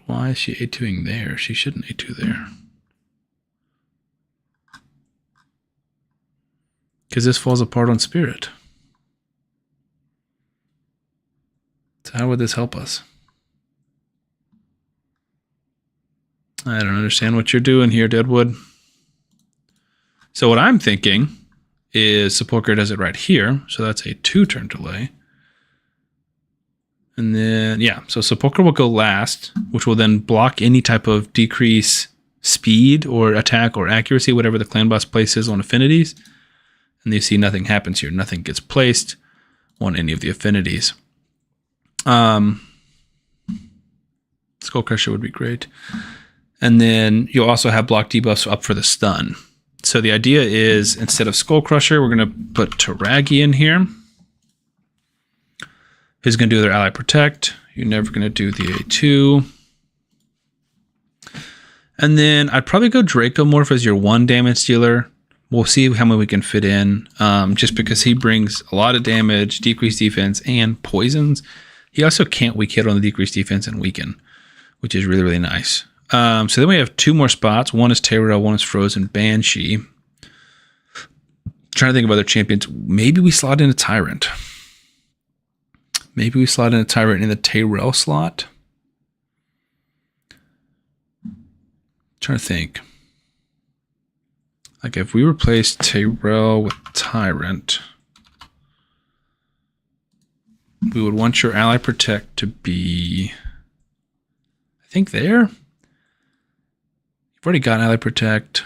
why is she A2ing there? She shouldn't A2 there. Because this falls apart on Spirit. So how would this help us? I don't understand what you're doing here, Deadwood. So what I'm thinking is Sepulchre does it right here. So that's a 2-turn delay. And then, yeah, so Sepulchre will go last, which will then block any type of decrease speed or attack or accuracy, whatever the clan boss places on affinities. And you see nothing happens here. Nothing gets placed on any of the affinities. Skullcrusher would be great. And then you'll also have block debuffs up for the stun. So the idea is, instead of Skullcrusher, we're going to put Taragi in here. Who's going to do their ally protect. You're never going to do the A2. And then I'd probably go Dracomorph as your 1 damage dealer. We'll see how many we can fit in. Just because he brings a lot of damage, decreased defense, and poisons. He also can't weak hit on the decreased defense and weaken, which is really, really nice. So then we have 2 more spots. One is Tyrell, one is Frozen Banshee. Trying to think of other champions. Maybe we slot in a Tyrant. Maybe we slot in a Tyrant in the Tyrell slot. Trying to think. Like if we replace Tyrell with Tyrant, we would want your ally protect to be, I think, there. You've already got ally protect.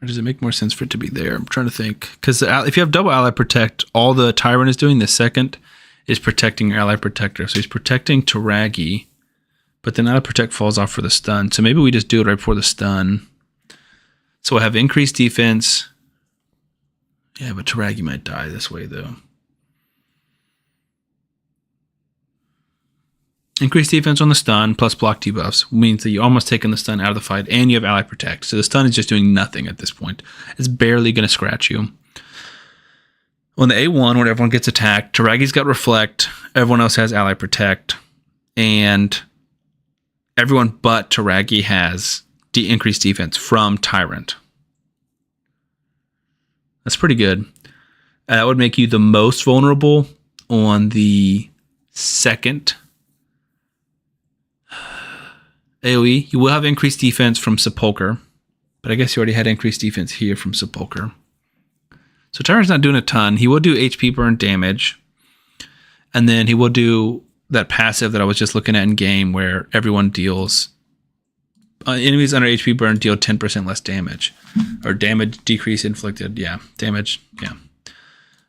Or does it make more sense for it to be there? I'm trying to think. Because if you have double ally protect, all the Tyrant is doing, the second, is protecting your ally protector. So he's protecting Taragi, but then ally protect falls off for the stun. So maybe we just do it right before the stun. So we'll have increased defense, Yeah, but Taragi might die this way, though. Increased defense on the stun plus block debuffs means that you're almost taking the stun out of the fight and you have ally protect. So the stun is just doing nothing at this point. It's barely going to scratch you. On the A1, when everyone gets attacked, Taragi's got reflect, everyone else has ally protect, and everyone but Taragi has increased defense from Tyrant. That's pretty good. That would make you the most vulnerable on the second AoE. You will have increased defense from Sepulcher, but I guess you already had increased defense here from Sepulcher. So Tyrant's not doing a ton. He will do HP burn damage, and then he will do that passive that I was just looking at in game where everyone deals... enemies under HP burn deal 10% less damage. Or damage decrease inflicted. Yeah, damage. Yeah.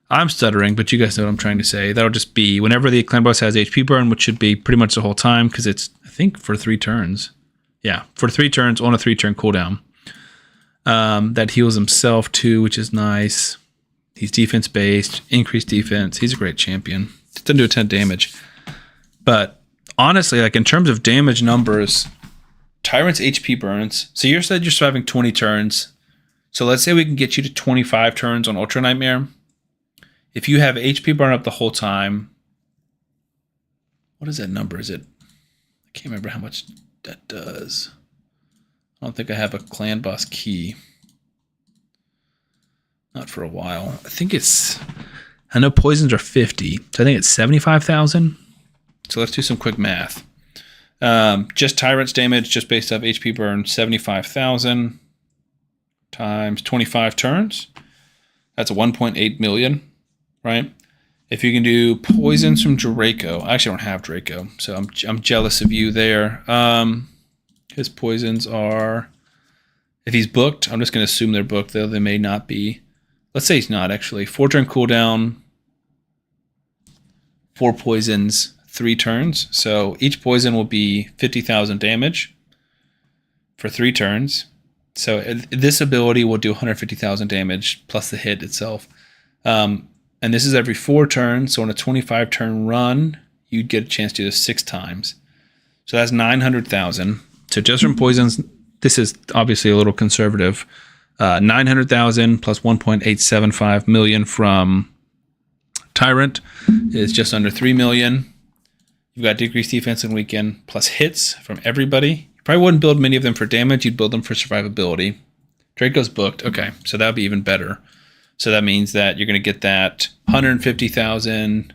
I'm stuttering, but you guys know what I'm trying to say. That'll just be whenever the clan boss has HP burn, which should be pretty much the whole time because it's, I think, for 3 turns. Yeah, for 3 turns on a 3-turn cooldown. That heals himself too, which is nice. He's defense-based, increased defense. He's a great champion. Doesn't do a ton of damage. But honestly, like in terms of damage numbers, Tyrant's HP burns. So you said you're surviving 20 turns. So let's say we can get you to 25 turns on Ultra Nightmare. If you have HP burn up the whole time, what is that number? Is it? I can't remember how much that does. I don't think I have a clan boss key. Not for a while. I think it's... I know poisons are 50. So I think it's 75,000. So let's do some quick math. Just Tyrant's damage, just based off HP burn, 75,000 times 25 turns. That's 1.8 million, right? If you can do poisons from Draco, I actually don't have Draco, so I'm jealous of you there. His poisons are, if he's booked, I'm just going to assume they're booked, though they may not be. Let's say he's not, actually. 4-turn cooldown, 4 poisons, 3 turns. So each poison will be 50,000 damage for 3 turns. So this ability will do 150,000 damage plus the hit itself. And this is every 4 turns. So on a 25-turn run, you'd get a chance to do this 6 times. So that's 900,000. So just from poisons, this is obviously a little conservative. 900,000 plus 1.875 million from Tyrant is just under 3 million. You've got decreased defense and weaken plus hits from everybody. You probably wouldn't build many of them for damage. You'd build them for survivability. Draco's booked. Okay, so that would be even better. So that means that you're going to get that 150,000.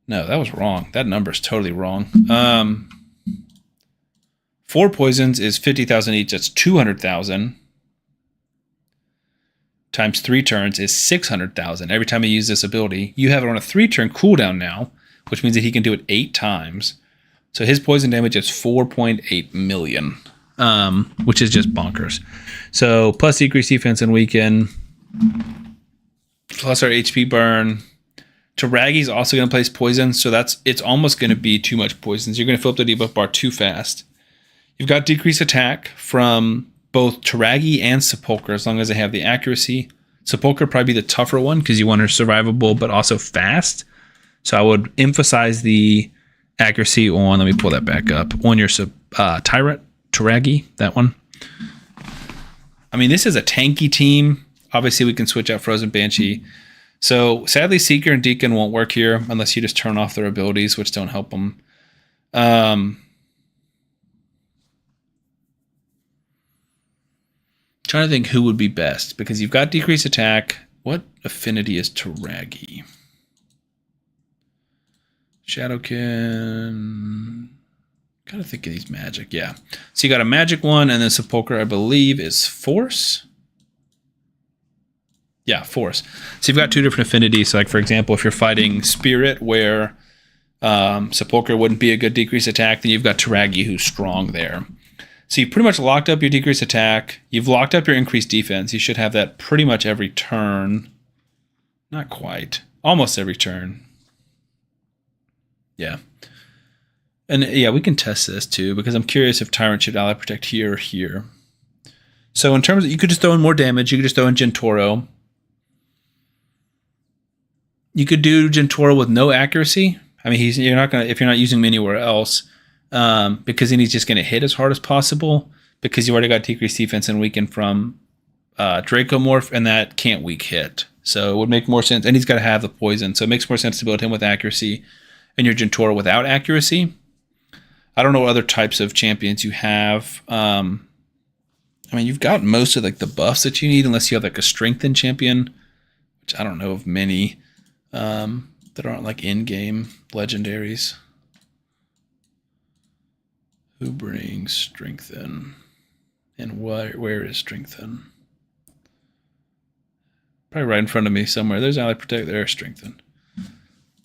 No, that was wrong. That number is totally wrong. 4 poisons is 50,000 each. That's 200,000. Times 3 turns is 600,000. Every time you use this ability, you have it on a 3-turn cooldown now, which means that he can do it 8 times. So his poison damage is 4.8 million, which is just bonkers. So plus decreased defense and weaken, plus our HP burn. Taragi's also going to place poison, so it's almost going to be too much poisons. You're going to fill up the debuff bar too fast. You've got decreased attack from both Taragi and Sepulcher, as long as they have the accuracy. Sepulcher probably be the tougher one because you want her survivable but also fast. So I would emphasize the accuracy on, let me pull that back up, on your Tyrant, Taragi, that one. I mean, this is a tanky team. Obviously, we can switch out Frozen Banshee. So sadly, Seeker and Deacon won't work here unless you just turn off their abilities, which don't help them. Trying to think who would be best because you've got decreased attack. What affinity is Taragi? Shadowkin. Kind of think of these magic. Yeah. So you got a magic one, and then Sepulcher, I believe, is force. Yeah, force. So you've got 2 different affinities. So like, for example, if you're fighting Spirit, where Sepulcher wouldn't be a good decreased attack, then you've got Taragi, who's strong there. So you've pretty much locked up your decreased attack. You've locked up your increased defense. You should have that pretty much every turn. Not quite. Almost every turn. Yeah. And yeah, we can test this too, because I'm curious if Tyrant should ally protect here or here. So in terms of, you could just throw in more damage. You could just throw in Gentoro. You could do Gentoro with no accuracy. I mean, you're not gonna if you're not using him anywhere else, because then he's just gonna hit as hard as possible because you already got decreased defense and weaken from Dracomorph, and that can't weak hit. So it would make more sense, and he's got to have the poison, so it makes more sense to build him with accuracy and your Gentoro without accuracy. I don't know what other types of champions you have. I mean, you've got most of like the buffs that you need, unless you have like a strengthened champion, which I don't know of many that aren't like in-game legendaries. Who brings strengthen? And where is strengthen? Probably right in front of me somewhere. There's Ally Protect. There's strengthen.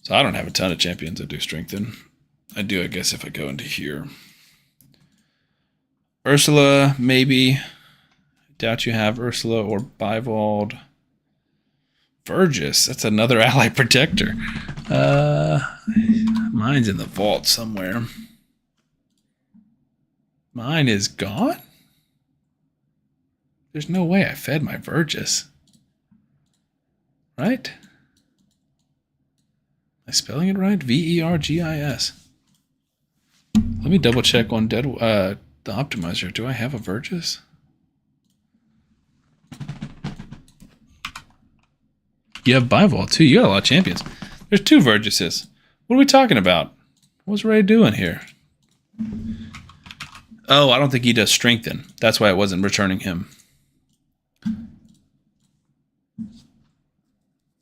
So I don't have a ton of champions that do strengthen. I do, I guess, if I go into here. Ursula, maybe. Doubt you have Ursula or Bivald. Vergis, that's another ally protector. Mine's in the vault somewhere. Mine is gone? There's no way I fed my Vergis. Right? Am I spelling it right? Vergis. Let me double check on the optimizer. Do I have a Vergis? You have Bivald too. You got a lot of champions. There's 2 Vergises. What are we talking about? What's Ray doing here? Oh, I don't think he does strengthen. That's why it wasn't returning him.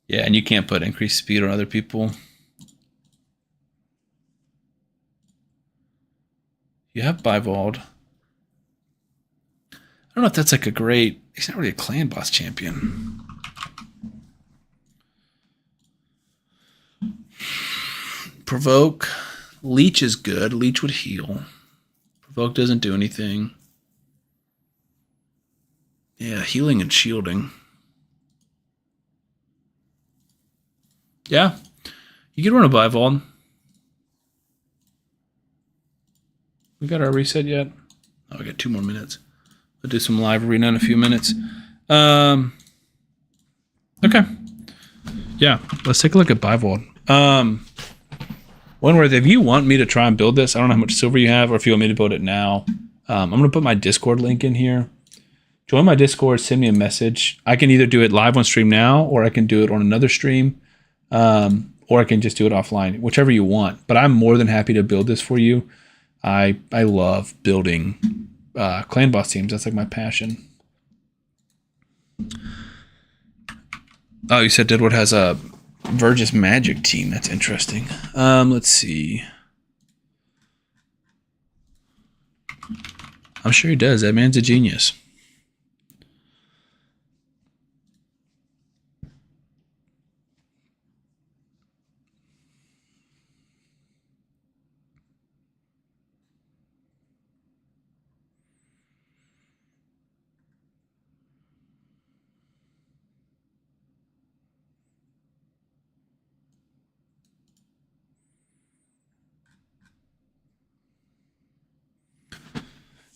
Yeah, and you can't put increased speed on other people. You have Bivald. I don't know if that's like a great... He's not really a clan boss champion. Provoke. Leech is good. Leech would heal. Provoke doesn't do anything. Yeah, healing and shielding. Yeah. You could run a Bivald. We got our reset yet? Oh, we got 2 more minutes. We'll do some live arena in a few minutes. Okay. Yeah, let's take a look at Bivald. One word, if you want me to try and build this, I don't know how much silver you have, or if you want me to build it now. I'm going to put my Discord link in here. Join my Discord, send me a message. I can either do it live on stream now, or I can do it on another stream, or I can just do it offline, whichever you want. But I'm more than happy to build this for you. I love building clan boss teams. That's like my passion. Oh, you said Deadwood has a Vergis Magic team. That's interesting. Let's see. I'm sure he does. That man's a genius.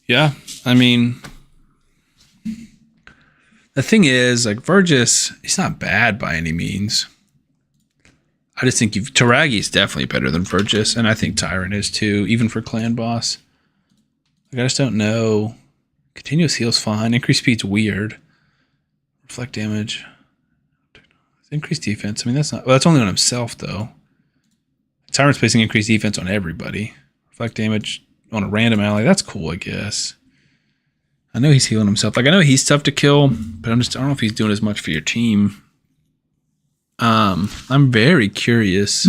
Yeah, I mean, the thing is, like, Vergis, he's not bad by any means. I just think Taragi is definitely better than Vergis, and I think Tyrant is too, even for clan boss. Like, I just don't know. Continuous heal's fine. Increased speed's weird. Reflect damage. Increased defense. I mean, that's not. Well, that's only on himself though. Tyrant's placing increased defense on everybody. Reflect damage on a random ally. That's cool, I guess. I know he's healing himself. Like, I know he's tough to kill, but I don't know if he's doing as much for your team. I'm very curious.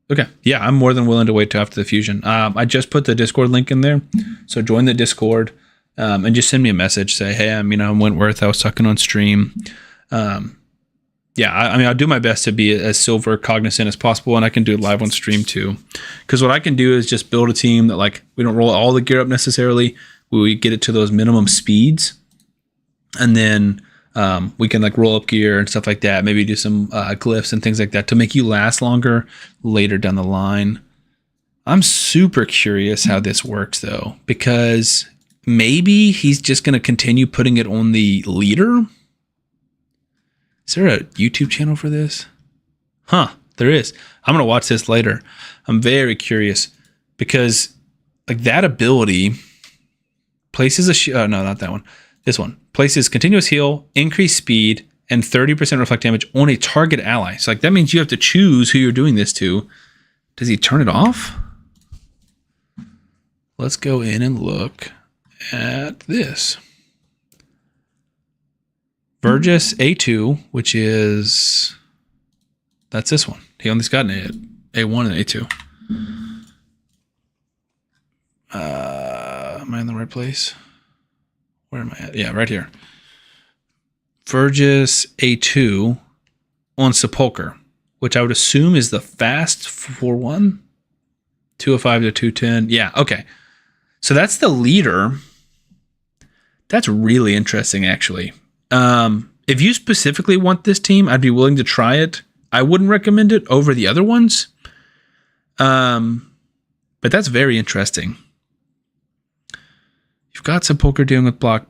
Okay. Yeah, I'm more than willing to wait till after the fusion. I just put the Discord link in there. So join the Discord and just send me a message. Say, hey, I'm Wentworth. I was talking on stream. Yeah, I mean, I'll do my best to be as silver cognizant as possible, and I can do it live on stream too. Because what I can do is just build a team that, like, we don't roll all the gear up necessarily. We get it to those minimum speeds, and then we can, like, roll up gear and stuff like that. Maybe do some glyphs and things like that to make you last longer later down the line. I'm super curious how this works, though, because maybe he's just going to continue putting it on the leader. Is there a YouTube channel for this? Huh, there is. I'm going to watch this later. I'm very curious because like that ability places a no, not that one. This one places continuous heal, increased speed, and 30% reflect damage on a target ally. So like that means you have to choose who you're doing this to. Does he turn it off? Let's go in and look at this. Vergis A2, which is, that's this one. He only's got an A1 and A2. Am I in the right place? Where am I at? Yeah, right here. Vergis A2 on Sepulcher, which I would assume is the fast 4-1. 205 to 210. Yeah, okay. So that's the leader. That's really interesting, actually. If you specifically want this team, I'd be willing to try it. I wouldn't recommend it over the other ones. But that's very interesting. You've got Sepulcher dealing with block.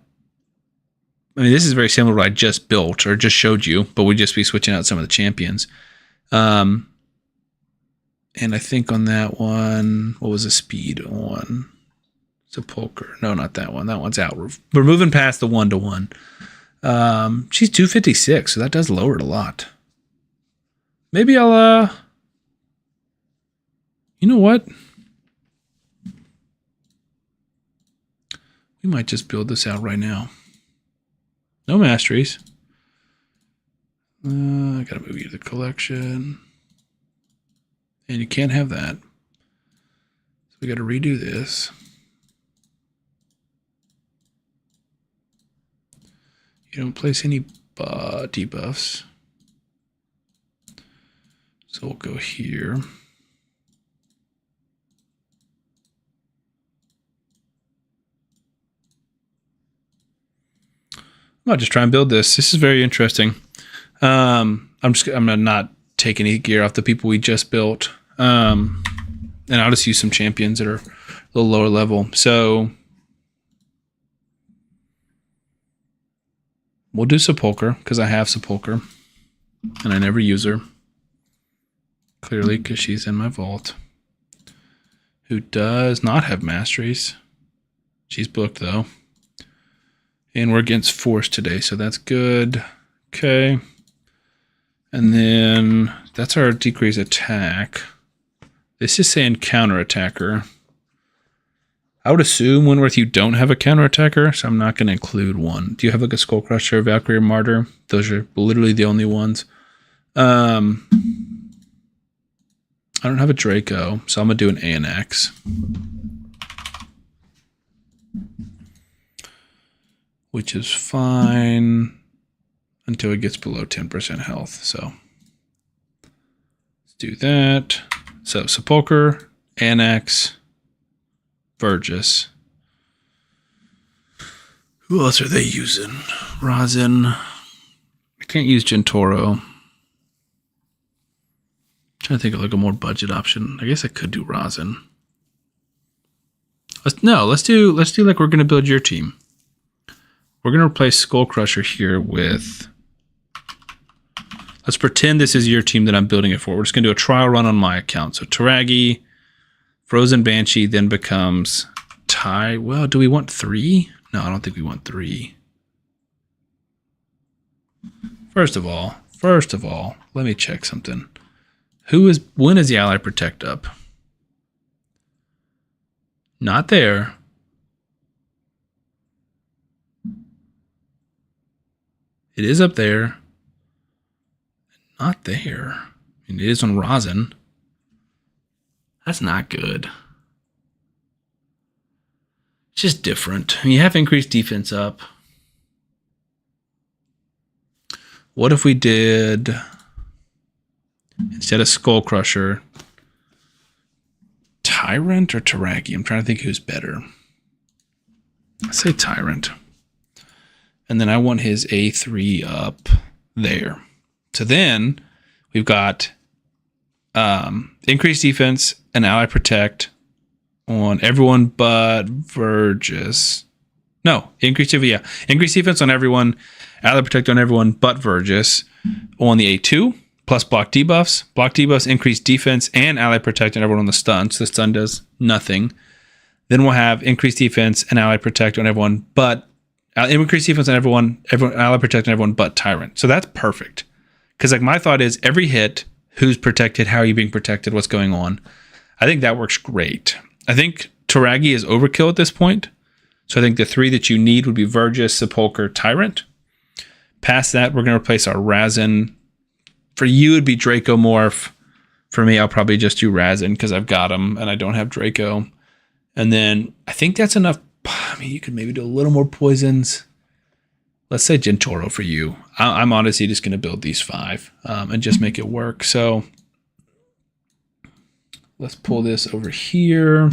I mean, this is very similar to what I just built or just showed you, but we'd just be switching out some of the champions. And I think on that one, what was the speed on Sepulcher? No, not that one. That one's out. We're moving past the 1-to-1. She's 256, so that does lower it a lot. Maybe I'll, you know what? We might just build this out right now. No masteries. I gotta move you to the collection. And you can't have that. So we gotta redo this. You don't place any debuffs. So we'll go here. I'll just try and build this. This is very interesting. I'm gonna not take any gear off the people we just built. And I'll just use some champions that are a little lower level. So we'll do Sepulcher because I have Sepulcher and I never use her. Clearly because she's in my vault. Who does not have masteries. She's booked though. And we're against force today, so that's good. Okay. And then that's our decrease attack. This is saying counterattacker. I would assume, Winworth, you don't have a counterattacker, so I'm not going to include one. Do you have like a Skullcrusher, Valkyrie, or Martyr? Those are literally the only ones. I don't have a Draco, so I'm going to do an ANX. Which is fine until it gets below 10% health. So let's do that. So Sepulcher, Annex, Vergis. Who else are they using? Rosin. I can't use Gentoro. I'm trying to think of like a more budget option. I guess I could do Rosin. Let's do like we're gonna build your team. We're going to replace Skullcrusher here with... Let's pretend this is your team that I'm building it for. We're just going to do a trial run on my account. So Taragi, Frozen Banshee then becomes Ty. Well, do we want 3? No, I don't think we want 3. First of all, let me check something. When is the Ally Protect up? Not there. It is up there. Not there. I mean, it is on Rosin. That's not good. It's just different. You have increased defense up. What if we did, instead of Skullcrusher, Tyrant or Taraki? I'm trying to think who's better. Let's say Tyrant. And then I want his A3 up there. So then we've got increased defense and ally protect on everyone but Vergis. No, increase defense. Yeah, increase defense on everyone, ally protect on everyone but Vergis on the A2 plus block debuffs. Block debuffs increase defense and ally protect on everyone on the stun. So the stun does nothing. Then we'll have increased defense and ally protect on everyone, but increased defense on everyone, ally protect on everyone but Tyrant. So that's perfect. Because like my thought is every hit, who's protected, how are you being protected, what's going on. I think that works great. I think Toragi is overkill at this point. So I think the 3 that you need would be Vergis, Sepulcher, Tyrant. Past that, we're going to replace our Razin. For you, it'd be Draco Morph. For me, I'll probably just do Razin because I've got him and I don't have Draco. And then I think that's enough. I mean, you could maybe do a little more poisons. Let's say Gentoro for you. I'm honestly just going to build these 5 and just make it work. So let's pull this over here.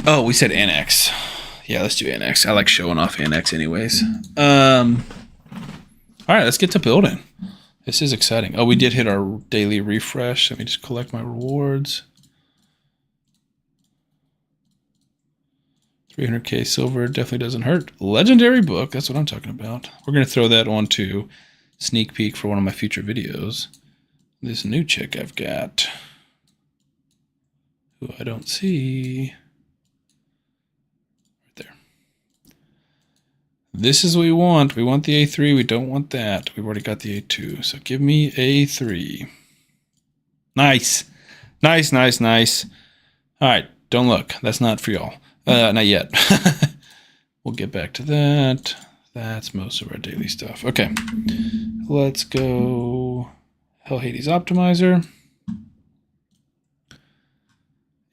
Oh, we said Annex. Yeah, let's do Annex. I like showing off Annex anyways. All right, let's get to building. This is exciting. Oh, we did hit our daily refresh. Let me just collect my rewards. 300k silver definitely doesn't hurt. Legendary book, that's what I'm talking about. We're going to throw that onto sneak peek for one of my future videos. This new chick I've got, who I don't see. Right there. This is what we want. We want the A3. We don't want that. We've already got the A2. So give me A3. Nice. Nice, nice, nice. All right, don't look. That's not for y'all. Not yet. We'll get back to that. That's most of our daily stuff. Okay, let's go Hell Hades Optimizer.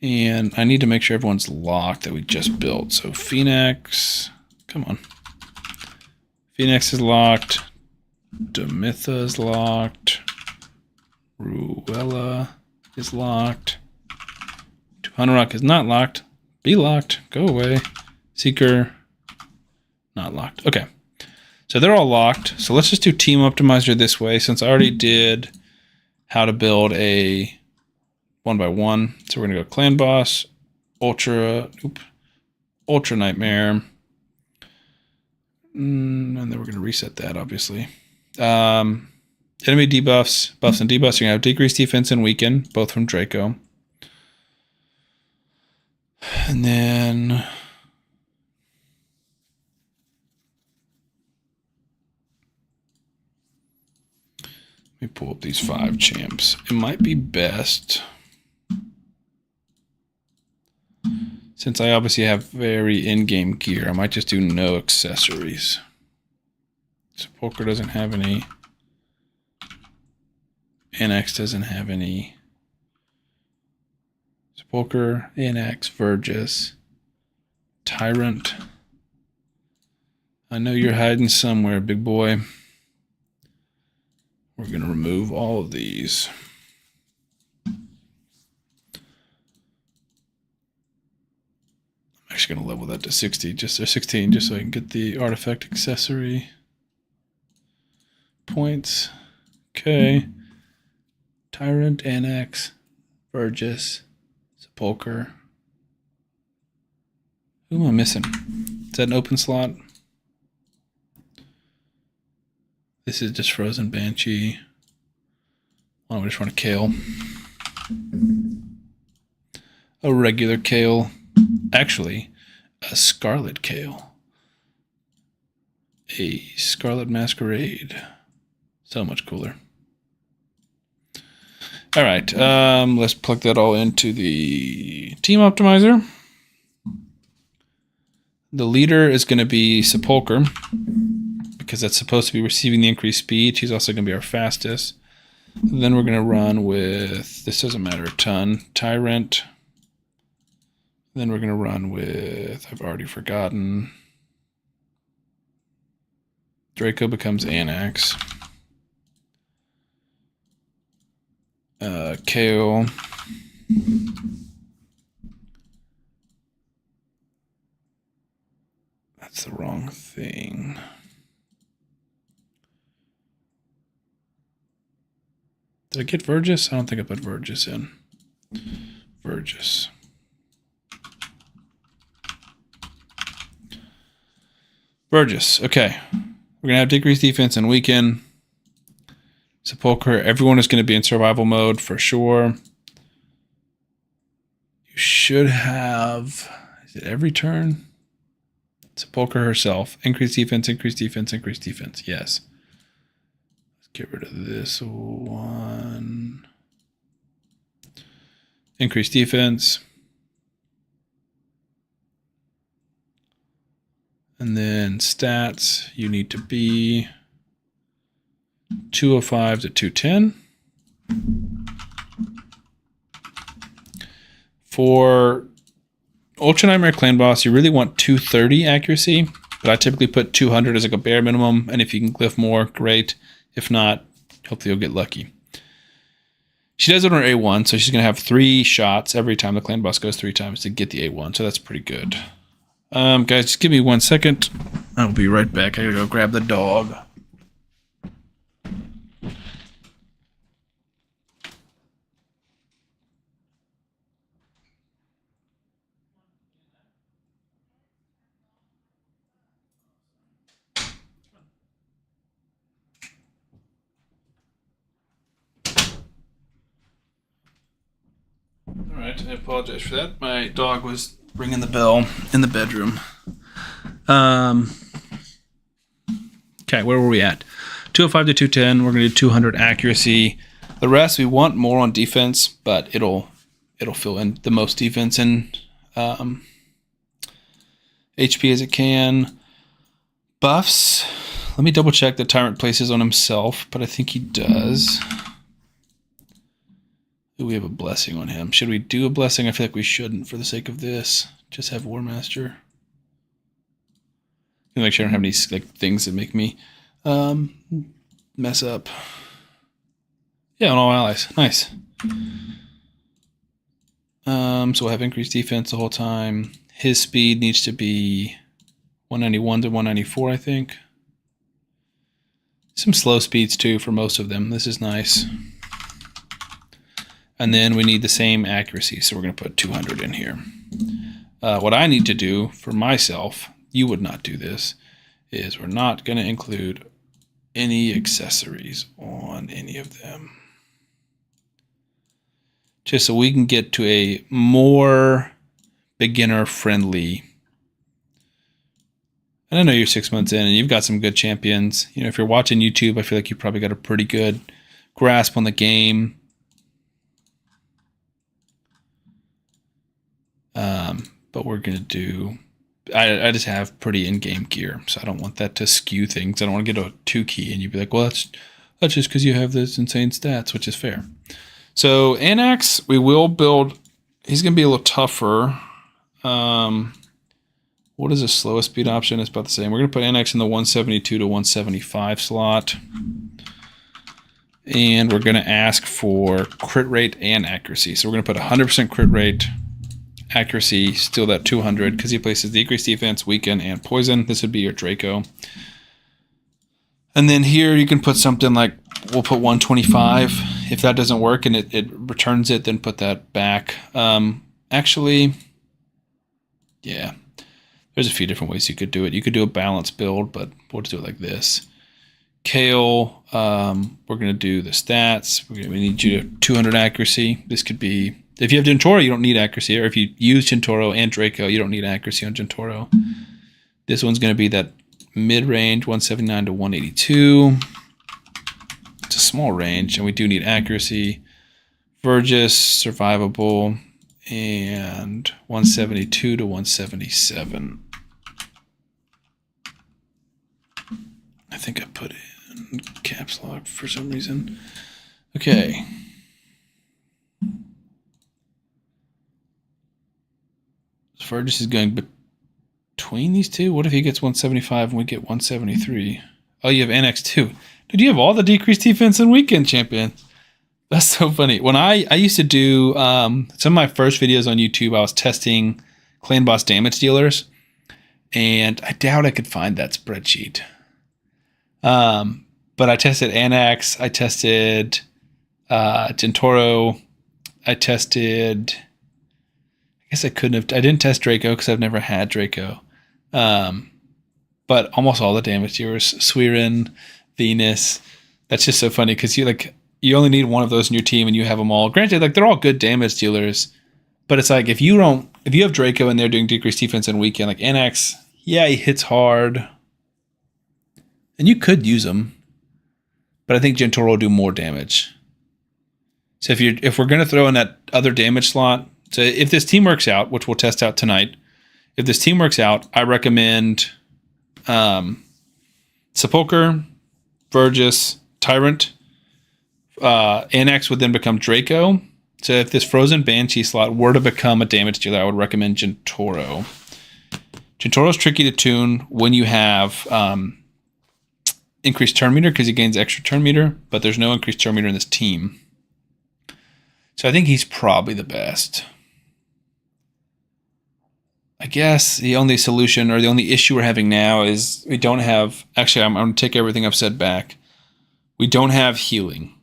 And I need to make sure everyone's locked that we just built. So Phoenix, come on. Phoenix is locked. Demitha is locked. Ruella is locked. Hunrock is not locked. Be locked. Go away. Seeker. Not locked. Okay. So they're all locked. So let's just do Team Optimizer this way since I already did how to build a 1x1. So we're going to go Clan Boss, Ultra Nightmare. And then we're going to reset that, obviously. Enemy debuffs, buffs and debuffs. You're going to have decreased defense and weaken, both from Draco. And then let me pull up these 5 champs. It might be best, since I obviously have very in-game gear, I might just do no accessories. Sepulcher doesn't have any. Annex doesn't have any. Sepulcher, Annex, Vergis, Tyrant. I know you're hiding somewhere, big boy. We're going to remove all of these. I'm actually going to level that to 16 just so I can get the artifact accessory points. Okay. Tyrant, Annex, Vergis, Sepulcher. Who am I missing? Is that an open slot? This is just Frozen Banshee. Oh, we just want a Kale. A regular Kale. Actually, a Scarlet Kale. A Scarlet Masquerade. So much cooler. All right, let's plug that all into the Team Optimizer. The leader is going to be Sepulcher, because that's supposed to be receiving the increased speed. She's also going to be our fastest. And then we're going to run with, this doesn't matter a ton, Tyrant. Then we're going to run with, I've already forgotten. Draco becomes Annex. Kale. That's the wrong thing. Did I get Vergis? I don't think I put Vergis in. Vergis. Burgess. Okay. We're going to have decreased defense and weaken. Sepulcher. Everyone is going to be in survival mode for sure. You should have... Is it every turn? Sepulcher herself. Increased defense, increased defense, increased defense. Yes. Let's get rid of this one. Increased defense. And then stats, you need to be 205 to 210. For Ultra Nightmare Clan Boss, you really want 230 accuracy, but I typically put 200 as like a bare minimum, and if you can glyph more, great. If not, hopefully you'll get lucky. She does it on her A1, so she's going to have 3 shots every time the Clan Boss goes 3 times to get the A1, so that's pretty good. Guys, just give me 1 second. I'll be right back. I gotta go grab the dog. All right, I apologize for that. My dog was ringing the bell in the bedroom. Okay, where were we at? 205 to 210. We're going to do 200 accuracy. The rest, we want more on defense, but it'll fill in the most defense and HP as it can. Buffs. Let me double check the Tyrant places on himself, but I think he does. Do we have a blessing on him? Should we do a blessing? I feel like we shouldn't for the sake of this. Just have War Master. Make sure I don't have any like things that make me mess up. Yeah, on all allies. Nice. So we'll have increased defense the whole time. His speed needs to be 191 to 194, I think. Some slow speeds too for most of them. This is nice. And then we need the same accuracy, so we're going to put 200 in here. What I need to do for myself, you would not do this, is we're not going to include any accessories on any of them. Just so we can get to a more beginner-friendly. And I know you're 6 months in and you've got some good champions. You know, if you're watching YouTube, I feel like you probably got a pretty good grasp on the game. But we're going to do... I just have pretty in-game gear, so I don't want that to skew things. I don't want to get a 2 key and you'd be like, well, that's just because you have this insane stats, which is fair. So Anax, we will build... He's going to be a little tougher. What is the slowest speed option? It's about the same. We're going to put Anax in the 172 to 175 slot. And we're going to ask for crit rate and accuracy. So we're going to put 100% crit rate, accuracy, still that 200, because he places decreased defense, weaken, and poison. This would be your Draco. And then here you can put something like, we'll put 125. If that doesn't work and it returns it, then put that back. Actually, yeah, there's a few different ways you could do it. You could do a balanced build, but we'll just do it like this. Kale, we're going to do the stats. We need you to 200 accuracy. This could be, if you have Gentoro, you don't need accuracy. Or if you use Gentoro and Draco, you don't need accuracy on Gentoro. This one's going to be that mid-range, 179 to 182. It's a small range, and we do need accuracy. Vergis, survivable, and 172 to 177. I think I put in caps lock for some reason. Okay. Vergis is going between these two. What if he gets 175 and we get 173? Oh, you have Anax too. Dude, you have all the decreased defense and weekend champion. That's so funny. When I used to do some of my first videos on YouTube, I was testing Clan Boss damage dealers, and I doubt I could find that spreadsheet. But I tested Anax, I tested Gentoro, I tested... I guess I couldn't have... I didn't test Draco because I've never had Draco. but almost all the damage dealers, Suiren, Venus. That's just so funny because you only need one of those in your team and you have them all. Granted, like they're all good damage dealers, but it's like if you have Draco in there doing decreased defense and weekend, like Anax, yeah, he hits hard, and you could use him, but I think Gentoro will do more damage. So if we're gonna throw in that other damage slot, so if this team works out, which we'll test out tonight, if this team works out, I recommend Sepulcher, Vergis, Tyrant. Anax would then become Draco. So if this Frozen Banshee slot were to become a damage dealer, I would recommend Gentoro. Gentoro's tricky to tune when you have increased turn meter because he gains extra turn meter, but there's no increased turn meter in this team. So I think he's probably the best. I guess the only solution or the only issue we're having now is we don't have... Actually, I'm going to take everything I've said back. We don't have healing.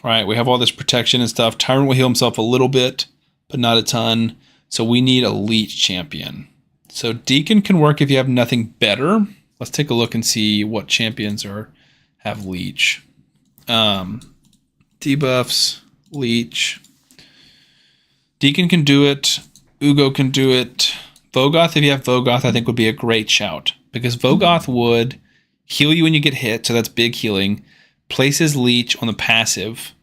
Right? We have all this protection and stuff. Tyrant will heal himself a little bit, but not a ton. So we need a leech champion. So Deacon can work if you have nothing better. Let's take a look and see what champions have leech. Debuffs, leech. Deacon can do it. Ugo can do it. Vogoth, if you have Vogoth, I think would be a great shout. Because Vogoth would heal you when you get hit, so that's big healing. Places leech on the passive.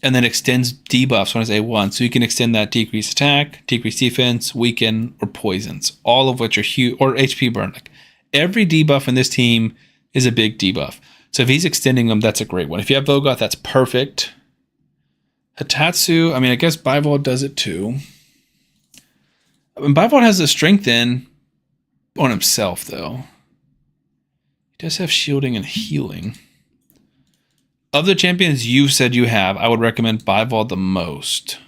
And then extends debuffs on his A1. So you can extend that decreased attack, decreased defense, weaken, or poisons. All of which are huge, or HP burn. Like every debuff in this team is a big debuff. So if he's extending them, that's a great one. If you have Vogoth, that's perfect. Hitatsu, I mean, I guess Bivald does it too. I mean, Bivald has the strength in on himself, though. He does have shielding and healing. Of the champions you've said you have, I would recommend Bivald the most.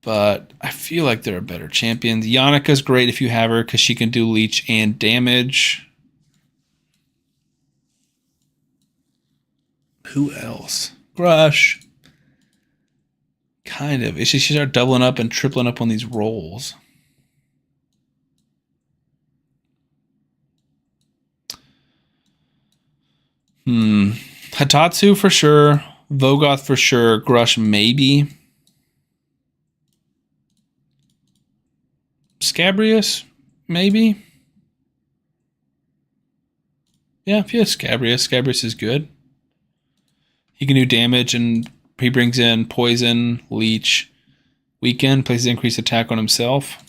But I feel like there are better champions. Yannika's great if you have her because she can do leech and damage. Who else? Grush. Kind of. It's just she start doubling up and tripling up on these rolls. Hitatsu for sure. Vogoth for sure. Grush maybe. Scabrius maybe. Yeah, if you have Scabrius, Scabrius is good. He can do damage and he brings in poison, leech, weaken, places increased attack on himself.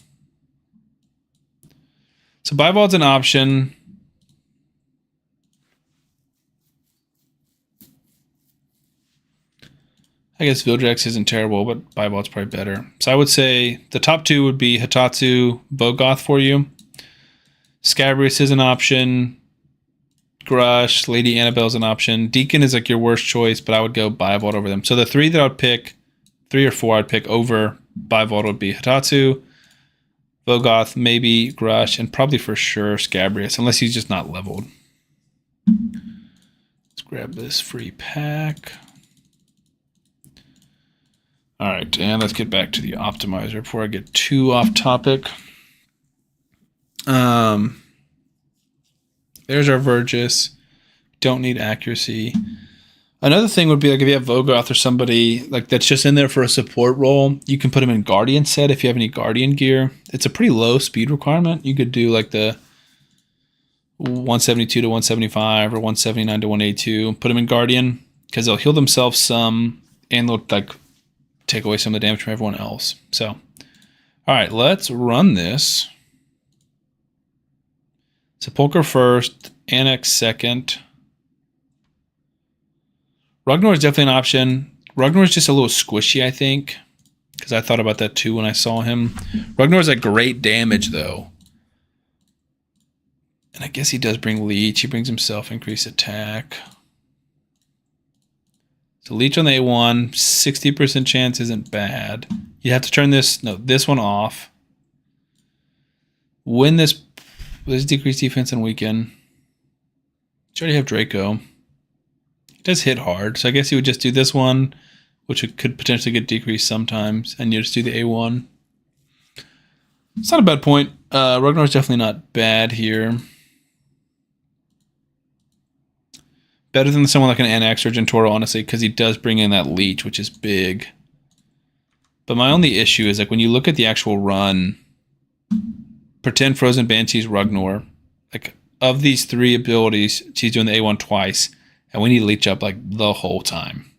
So Bivald's an option. I guess Vildrax isn't terrible, but Bivald's probably better. So I would say the top two would be Hitatsu, Vogoth for you. Scabrius is an option. Grush, Lady Annabelle's an option. Deacon is like your worst choice, but I would go Bivald over them. So the three that I would pick, 3 or 4 I'd pick over Bivald would be Hitatsu, Vogoth, maybe Grush, and probably for sure Scabrius, unless he's just not leveled. Let's grab this free pack. All right, and let's get back to the optimizer before I get too off topic. There's our Vergis. Don't need accuracy. Another thing would be like if you have Vogoth or somebody like that's just in there for a support role, you can put him in Guardian set if you have any Guardian gear. It's a pretty low speed requirement. You could do like the 172 to 175 or 179 to 182. Put him in Guardian because they'll heal themselves some and they'll like take away some of the damage from everyone else. So, all right, let's run this. Sepulcher first, Anax second. Ragnar is definitely an option. Ragnar is just a little squishy, I think, because I thought about that too when I saw him. Ragnar is a great damage, though. And I guess he does bring Leech. He brings himself increased attack. So Leech on the A1, 60% chance isn't bad. You have to turn this one off. When this decreased defense and weaken. You already have Draco. It does hit hard, so I guess you would just do this one, which could potentially get decreased sometimes, and you just do the A1. It's not a bad point. Ragnar's definitely not bad here. Better than someone like an NX or Gentoro, honestly, because he does bring in that leech, which is big. But my only issue is like when you look at the actual run, pretend Frozen Banshee's Ragnar. Like of these 3 abilities, she's doing the A1 twice, and we need to leech up like the whole time.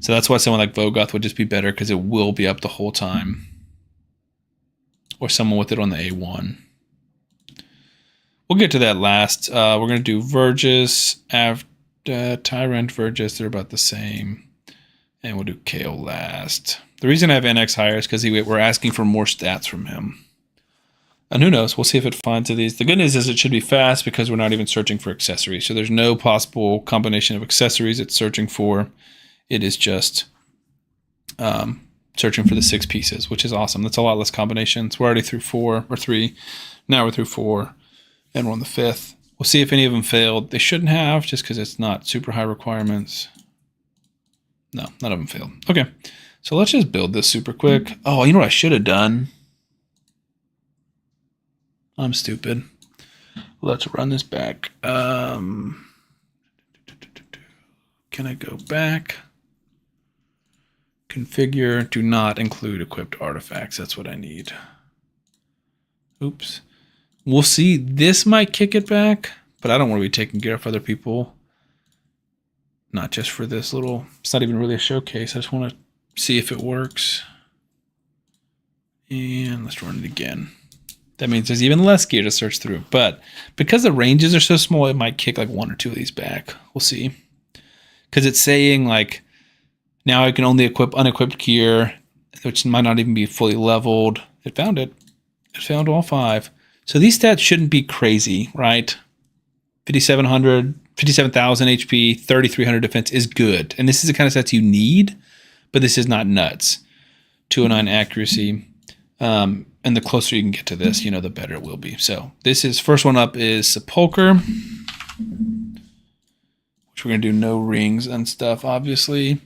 So that's why someone like Vogoth would just be better because it will be up the whole time. Or someone with it on the A1. We'll get to that last. We're going to do Vergis, Tyrant, Vergis. They're about the same. And we'll do Kale last. The reason I have NX higher is because we're asking for more stats from him. And who knows? We'll see if it finds these. The good news is it should be fast because we're not even searching for accessories. So there's no possible combination of accessories it's searching for. It is just searching for the 6 pieces, which is awesome. That's a lot less combinations. We're already through 4 or 3. Now we're through 4, and we're on the 5th. We'll see if any of them failed. They shouldn't have, just because it's not super high requirements. No, none of them failed. Okay, so let's just build this super quick. Oh, you know what I should have done? I'm stupid. Let's run this back. Can I go back? Configure, do not include equipped artifacts. That's what I need. Oops. We'll see. This might kick it back, but I don't want to be taking care of other people. Not just for this little, it's not even really a showcase. I just want to see if it works. And let's run it again. That means there's even less gear to search through. But because the ranges are so small, it might kick like 1 or 2 of these back. We'll see. Because it's saying like, now I can only equip unequipped gear, which might not even be fully leveled. It found it. It found all 5. So these stats shouldn't be crazy, right? 57,000 HP, 3,300 defense is good. And this is the kind of stats you need, but this is not nuts. 209 accuracy. And the closer you can get to this, the better it will be. So this is, first one up is Sepulcher, which we're going to do no rings and stuff, obviously.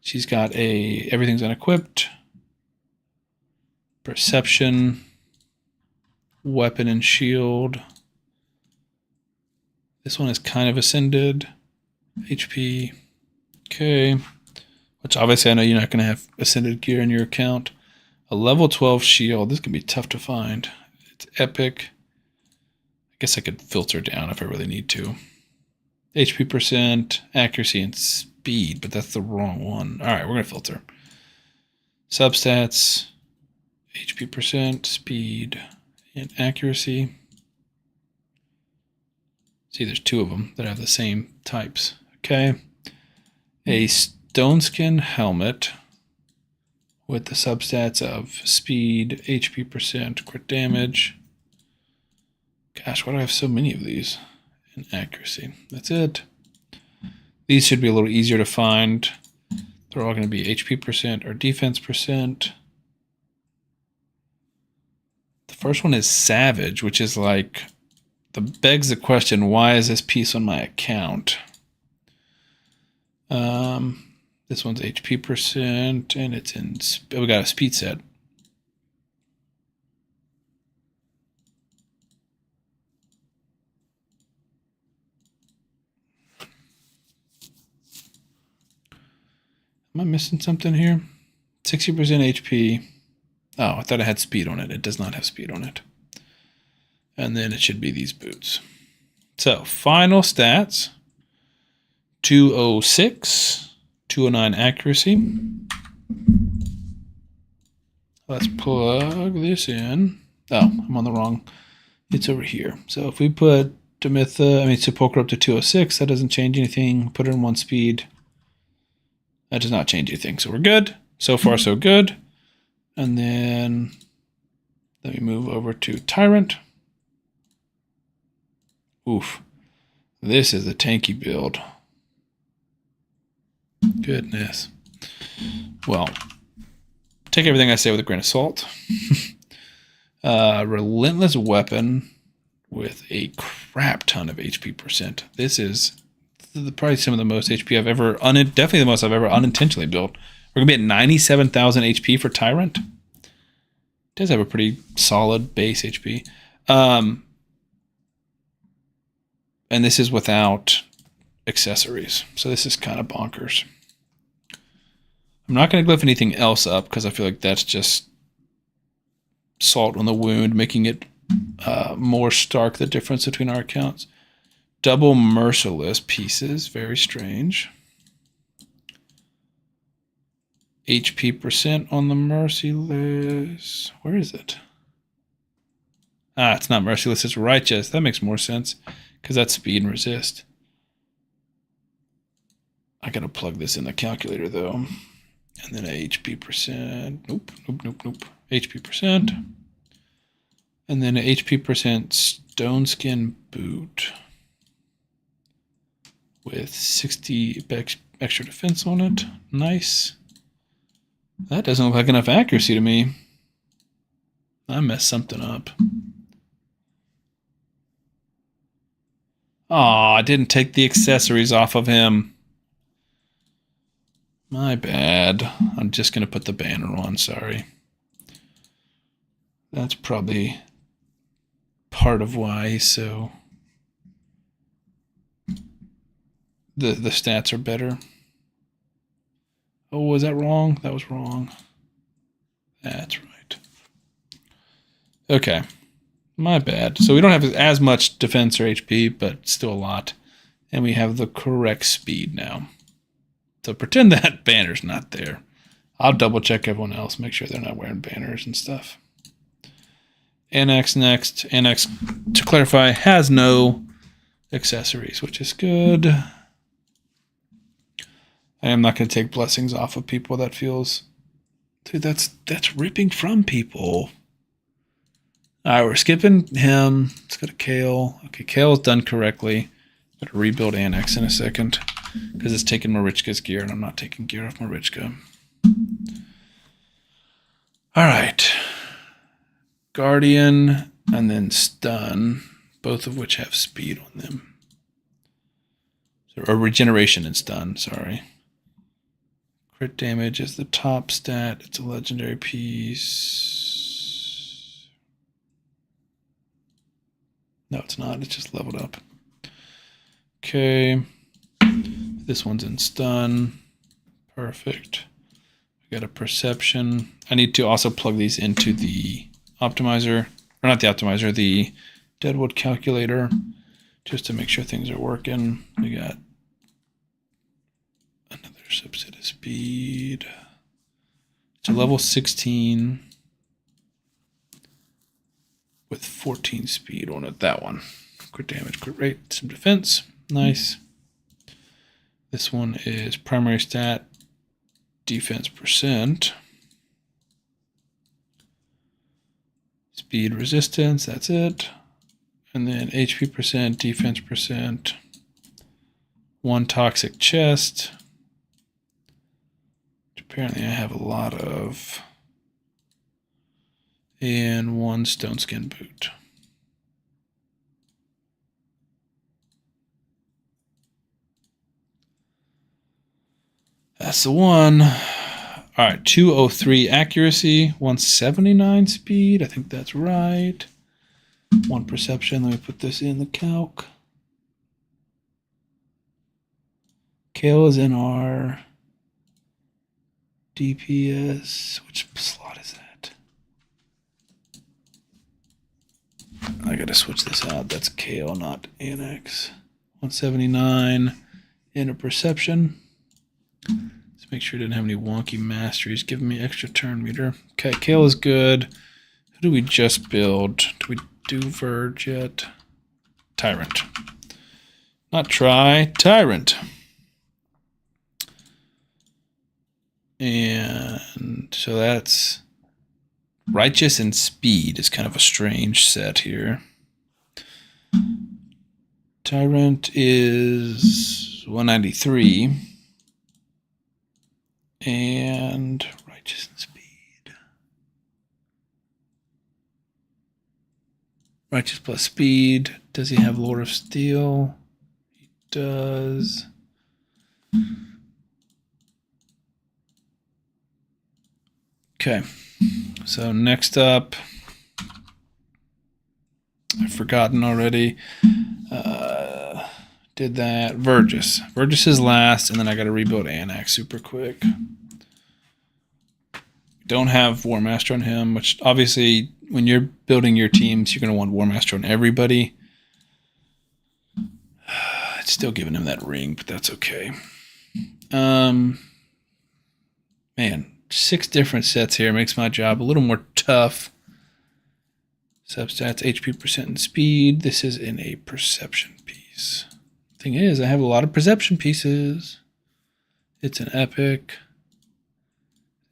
She's got everything's unequipped. Perception. Weapon and shield. This one is kind of ascended. HP. Okay. Which obviously I know you're not going to have ascended gear in your account. A level 12 shield. This can be tough to find. It's epic. I guess I could filter down if I really need to. HP percent, accuracy, and speed, but that's the wrong one. All right, we're going to filter. Substats, HP percent, speed, and accuracy. See, there's 2 of them that have the same types. Okay. A stone skin helmet with the substats of speed, HP percent, crit damage. Gosh, why do I have so many of these? And accuracy. That's it. These should be a little easier to find. They're all going to be HP percent or defense percent. The first one is Savage, which is like, begs the question, why is this piece on my account? This one's HP percent, and it's in, we got a speed set. Am I missing something here? 60% HP. Oh, I thought it had speed on it. It does not have speed on it. And then it should be these boots. So, final stats. 206. 209 accuracy. Let's plug this in. Oh, I'm on the wrong. It's over here. So if we put Sepulcher up to 206, that doesn't change anything. Put it in 1 speed. That does not change anything. So we're good. So far, so good. And then let me move over to Tyrant. Oof. This is a tanky build. Goodness. Well, take everything I say with a grain of salt. Relentless weapon with a crap ton of HP percent. This is probably some of the most HP I've ever, definitely the most I've ever unintentionally built. We're going to be at 97,000 HP for Tyrant. Does have a pretty solid base HP. And this is without accessories. So this is kind of bonkers. I'm not going to glyph anything else up because I feel like that's just salt on the wound, making it more stark, the difference between our accounts. Double merciless pieces, very strange. HP percent on the merciless. Where is it? Ah, it's not merciless, it's righteous. That makes more sense because that's speed and resist. I gotta plug this in the calculator though. And then HP percent. Nope. HP percent. And then HP percent stone skin boot with 60 extra defense on it. Nice. That doesn't look like enough accuracy to me. I messed something up. Aw, I didn't take the accessories off of him. My bad. I'm just going to put the banner on, sorry. That's probably part of why he's so... The stats are better. Oh, was that wrong? That was wrong. That's right. Okay. My bad. So we don't have as much defense or HP, but still a lot. And we have the correct speed now. So pretend that banner's not there. I'll double check everyone else, make sure they're not wearing banners and stuff. Annex next. Annex, to clarify, has no accessories, which is good. I am not going to take blessings off of people. That feels... Dude, that's ripping from people. All right, we're skipping him. Let's go to Kale. Okay, Kale's done correctly. Got to rebuild Annex in a second because it's taking Marichka's gear, and I'm not taking gear off Marichka. All right. Guardian and then Stun, both of which have speed on them. Or Regeneration and Stun, sorry. Crit damage is the top stat. It's a legendary piece. No, it's not. It's just leveled up. Okay. This one's in Stun. Perfect. We got a Perception. I need to also plug these into the optimizer. Or not the optimizer, the Deadwood calculator. Just to make sure things are working. We got another subset of speed. It's a level 16 with 14 speed on it. That one. Crit damage, crit rate, some defense. Nice. This one is primary stat, defense percent. Speed resistance, that's it. And then HP percent, defense percent. One toxic chest. Which apparently I have a lot of. And one stone skin boot. That's the one. All right, 203 accuracy, 179 speed. I think that's right. 1 perception. Let me put this in the calc. Kale is in our DPS. Which slot is that? I gotta switch this out. That's Kale, not Annex. 179 in a perception. Let's make sure it didn't have any wonky masteries. Giving me extra turn meter. Okay, Kale is good. Who do we just build? Do we do Verge yet? Tyrant. Not try, Tyrant. And so that's Righteous and Speed is kind of a strange set here. Tyrant is 193. And Righteous and Speed. Righteous plus Speed. Does he have Lord of Steel? He does. Okay, so next up, I've forgotten already. Did that. Vergis. Vergis is last, and then I got to rebuild Annex super quick. Don't have War Master on him, which obviously when you're building your teams, you're going to want War Master on everybody. It's still giving him that ring, but that's okay. Man, 6 different sets here makes my job a little more tough. Substats, HP percent, and speed. This is in a perception piece. Thing is, I have a lot of perception pieces. It's an epic.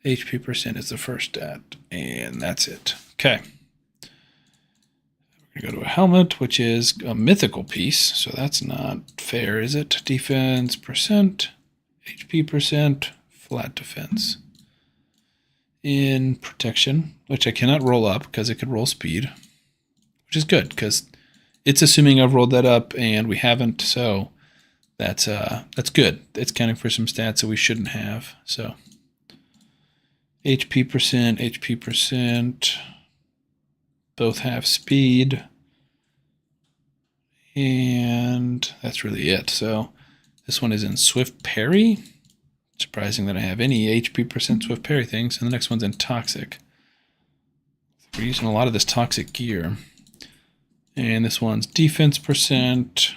HP percent is the first stat, and that's it. Okay. We're going to go to a helmet, which is a mythical piece, so that's not fair, is it? Defense percent, HP percent, flat defense. In protection, which I cannot roll up because it could roll speed, which is good because it's assuming I've rolled that up and we haven't, so that's good. It's counting for some stats that we shouldn't have. So HP percent, both have speed, and that's really it. So this one is in Swift Parry. Surprising that I have any HP percent Swift Parry things, and the next one's in Toxic. We're using a lot of this Toxic gear. And this one's defense percent,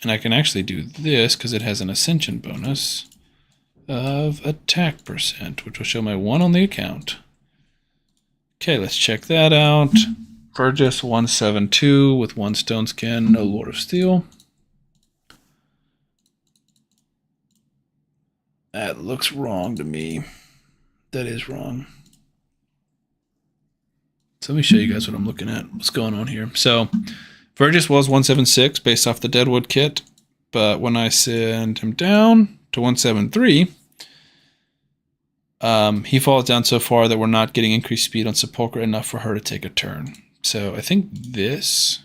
and I can actually do this because it has an ascension bonus of attack percent, which will show my 1 on the account. Okay, let's check that out. Vergis 172 with 1 stone skin, no Lord of Steel. That looks wrong to me. That is wrong. So let me show you guys what I'm looking at. What's going on here? So Vergis was 176 based off the Deadwood kit, but when I send him down to 173, he falls down so far that we're not getting increased speed on Sepulchre enough for her to take a turn. So I think this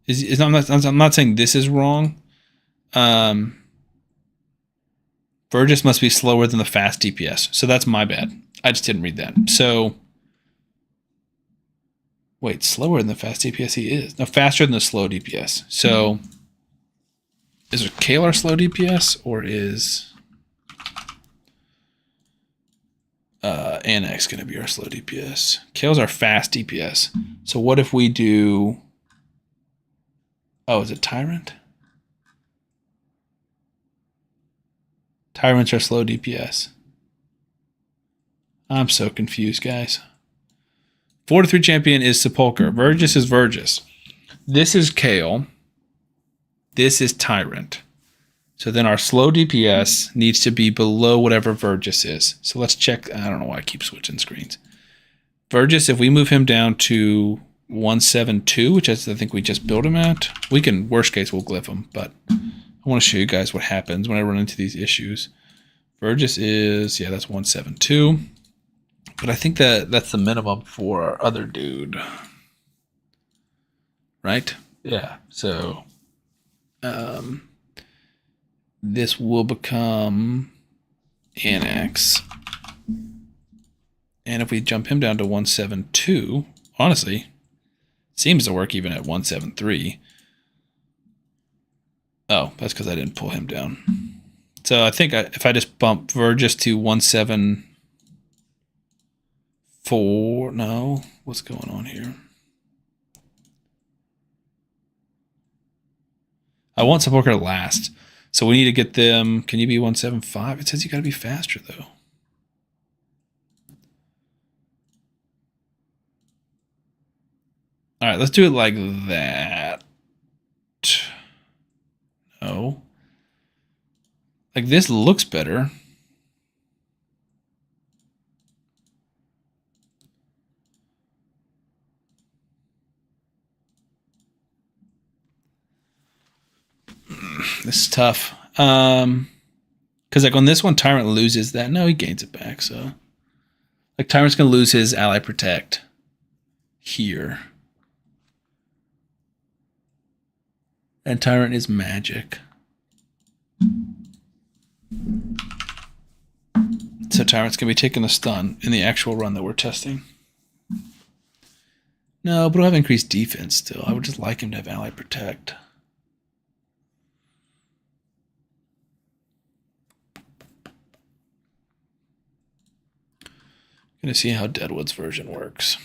is I'm not saying this is wrong. Vergis must be slower than the fast DPS. So that's my bad. I just didn't read that. So, wait, slower than the fast DPS he is. No, faster than the slow DPS. So, is it Kalar slow DPS or is Annex going to be our slow DPS? Kale's our fast DPS. So what if we do... Oh, is it Tyrant? Tyrants are slow DPS. I'm so confused, guys. 4-3 champion is Sepulchre. Vergis is Vergis. This is Kale. This is Tyrant. So then our slow DPS needs to be below whatever Vergis is. So let's check. I don't know why I keep switching screens. Vergis, if we move him down to 172, which is I think we just built him at, we can, worst case, we'll glyph him, but I want to show you guys what happens when I run into these issues. Vergis is, yeah, that's 172. But I think that's the minimum for our other dude. Right? Yeah. So this will become Annex. And if we jump him down to 172, honestly, seems to work even at 173. Oh, that's because I didn't pull him down. So I think if I just bump Vergis to 174, no, what's going on here? I want Sepulchre to last. So we need to get them, can you be 175? It says you got to be faster though. All right, let's do it like that. No. Like this looks better. This is tough. Because like on this one, Tyrant loses that. No, he gains it back. So like Tyrant's gonna lose his ally protect here. And Tyrant is magic. So tyrants can be taken a stun in the actual run that we're testing. No, but we'll have increased defense still. I would just like him to have ally protect. Gonna see how Deadwood's version works.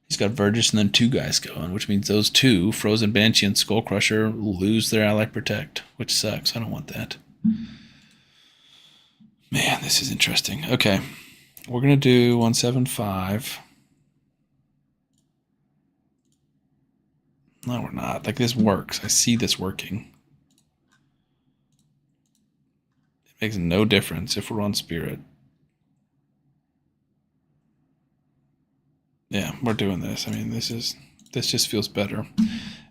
He's got Vergis and then 2 guys going, which means those 2, Frozen Banshee and Skullcrusher, lose their ally protect, which sucks. I don't want that. Man, this is interesting. Okay, we're gonna do 175. No, we're not. Like, this works. I see this working. It makes no difference if we're on Spirit. Yeah, we're doing this. I mean, this just feels better.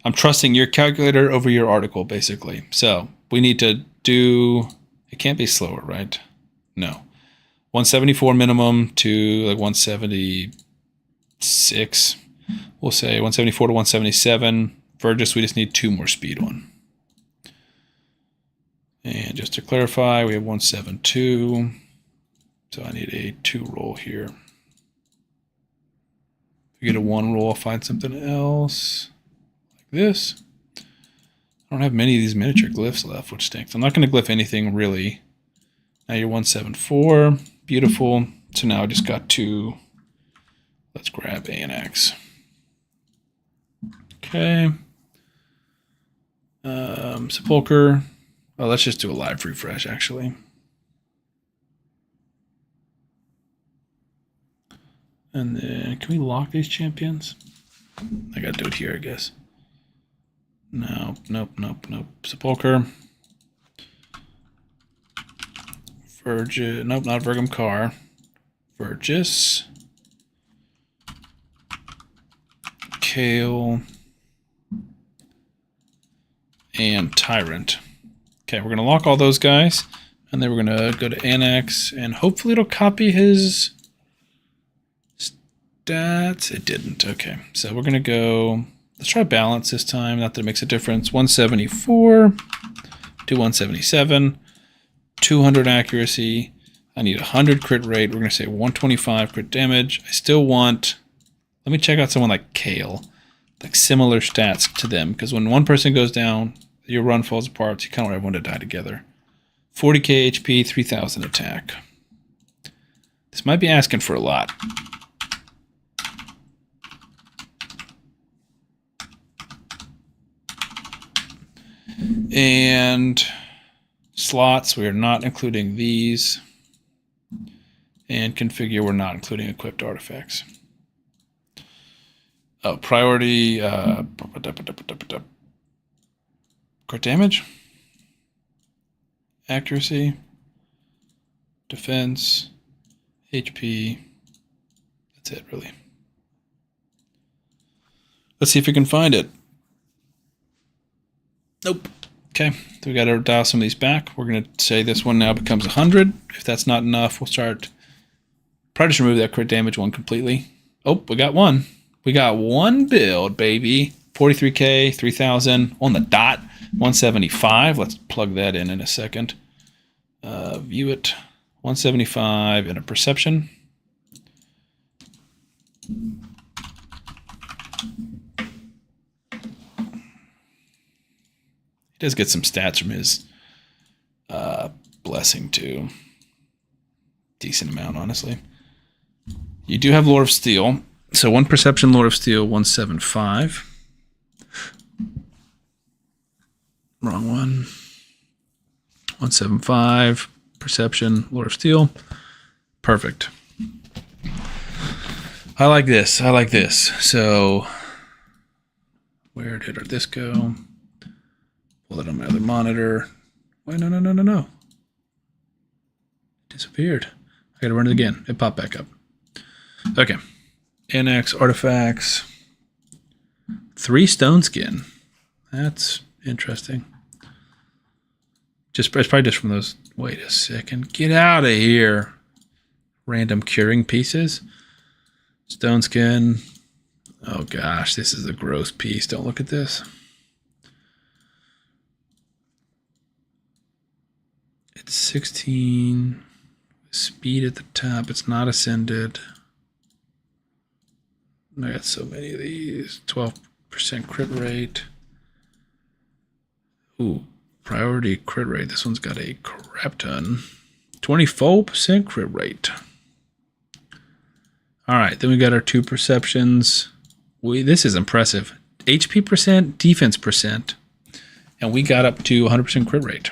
I'm trusting your calculator over your article, basically. So we need to do, it can't be slower, right? No. 174 minimum to like 176. We'll say 174 to 177. Vergis, we just need 2 more speed on. And just to clarify, we have 172. So I need a 2 roll here. If we get a 1 roll, I'll find something else. Like this. I don't have many of these miniature glyphs left, which stinks. I'm not going to glyph anything really. Now you're 174. Beautiful. So now I just got 2. Let's grab A and X. Okay. Sepulcher. Oh, let's just do a live refresh, actually. And then, can we lock these champions? I gotta do it here, I guess. No, nope. Sepulcher. Vergis. Nope, not Vergum Car. Vergis. Kale. And Tyrant. Okay, we're going to lock all those guys. And then we're going to go to Annex. And hopefully it'll copy his stats. It didn't. Okay, so we're going to go... Let's try balance this time. Not that it makes a difference. 174 to 177. 200 accuracy. I need 100 crit rate. We're going to say 125 crit damage. I still want... Let me check out someone like Kale. Like similar stats to them. Because when one person goes down, your run falls apart. So you kind of want everyone to die together. 40k HP, 3000 attack. This might be asking for a lot. And slots, we are not including these. And configure, we're not including equipped artifacts. Oh, priority, crit damage, accuracy, defense, HP. That's it, really. Let's see if we can find it. Nope. Okay, so we got to dial some of these back. We're going to say this one now becomes 100. If that's not enough, we'll start. Probably just remove that crit damage one completely. Oh, we got one. We got one build, baby. 43k, 3000 on the dot. 175. Let's plug that in a second. View it. 175 in a perception. He does get some stats from his blessing too. Decent amount, honestly. You do have Lord of Steel. So 1 perception, Lord of Steel, 175. Wrong one. 175. Perception, Lord of Steel. Perfect. I like this. I like this. So where did this go? Pull it on my other monitor. Wait, no. It disappeared. I gotta run it again. It popped back up. Okay. Annex artifacts. 3 stone skin. That's interesting. It's probably just from those. Wait a second. Get out of here. Random curing pieces. Stone skin. Oh gosh, this is a gross piece. Don't look at this. It's 16. Speed at the top. It's not ascended. I got so many of these. 12% crit rate. Ooh, priority crit rate. This one's got a crap ton. 24% crit rate. All right, then we got our 2 perceptions. This is impressive. HP percent, defense percent, and we got up to 100% crit rate.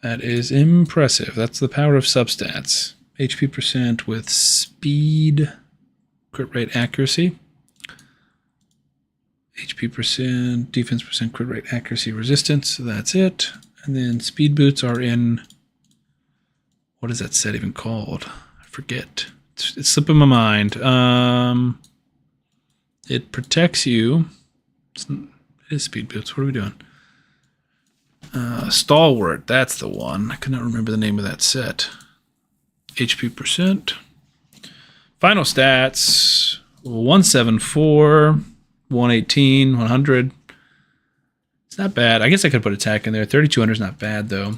That is impressive. That's the power of substats. HP percent with speed, crit rate accuracy. HP percent, defense percent, crit rate accuracy, resistance. So that's it. And then speed boots are in, what is that set even called? I forget. It's slipping my mind. It protects you. It is speed boots. What are we doing? Stalwart. That's the one. I cannot remember the name of that set. HP percent. Final stats. 174, 118, 100. It's not bad. I guess I could put attack in there. 3200 is not bad though.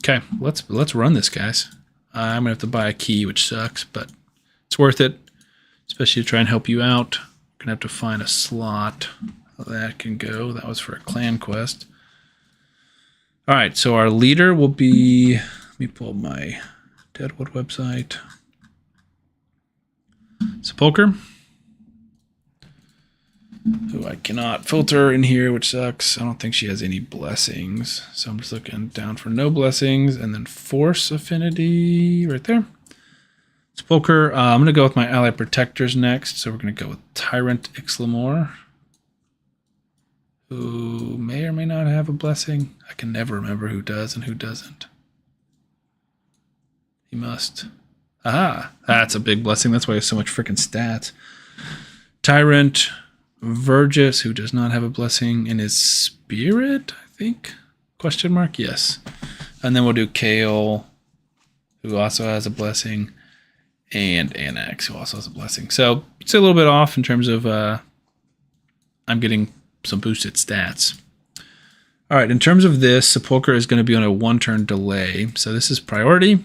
Okay, let's run this, guys. I'm gonna have to buy a key, which sucks, but it's worth it, especially to try and help you out. Gonna have to find a slot that can go. That was for a clan quest. All right, so our leader will be, let me pull up my Deadwood website. Sepulcher, who I cannot filter in here, which sucks. I don't think she has any blessings, so I'm just looking down for no blessings, and then force affinity right there. Sepulcher, I'm going to go with my ally protectors next, so we're going to go with Tyrant Ixlamore, who may or may not have a blessing. I can never remember who does and who doesn't. He must. Aha, that's a big blessing. That's why he has so much freaking stats. Tyrant Vergis, who does not have a blessing in his spirit, I think? Question mark? Yes. And then we'll do Kale, who also has a blessing, and Anax, who also has a blessing. So it's a little bit off in terms of I'm getting some boosted stats. All right, in terms of this, Sepulcher is going to be on a 1-turn delay. So this is priority.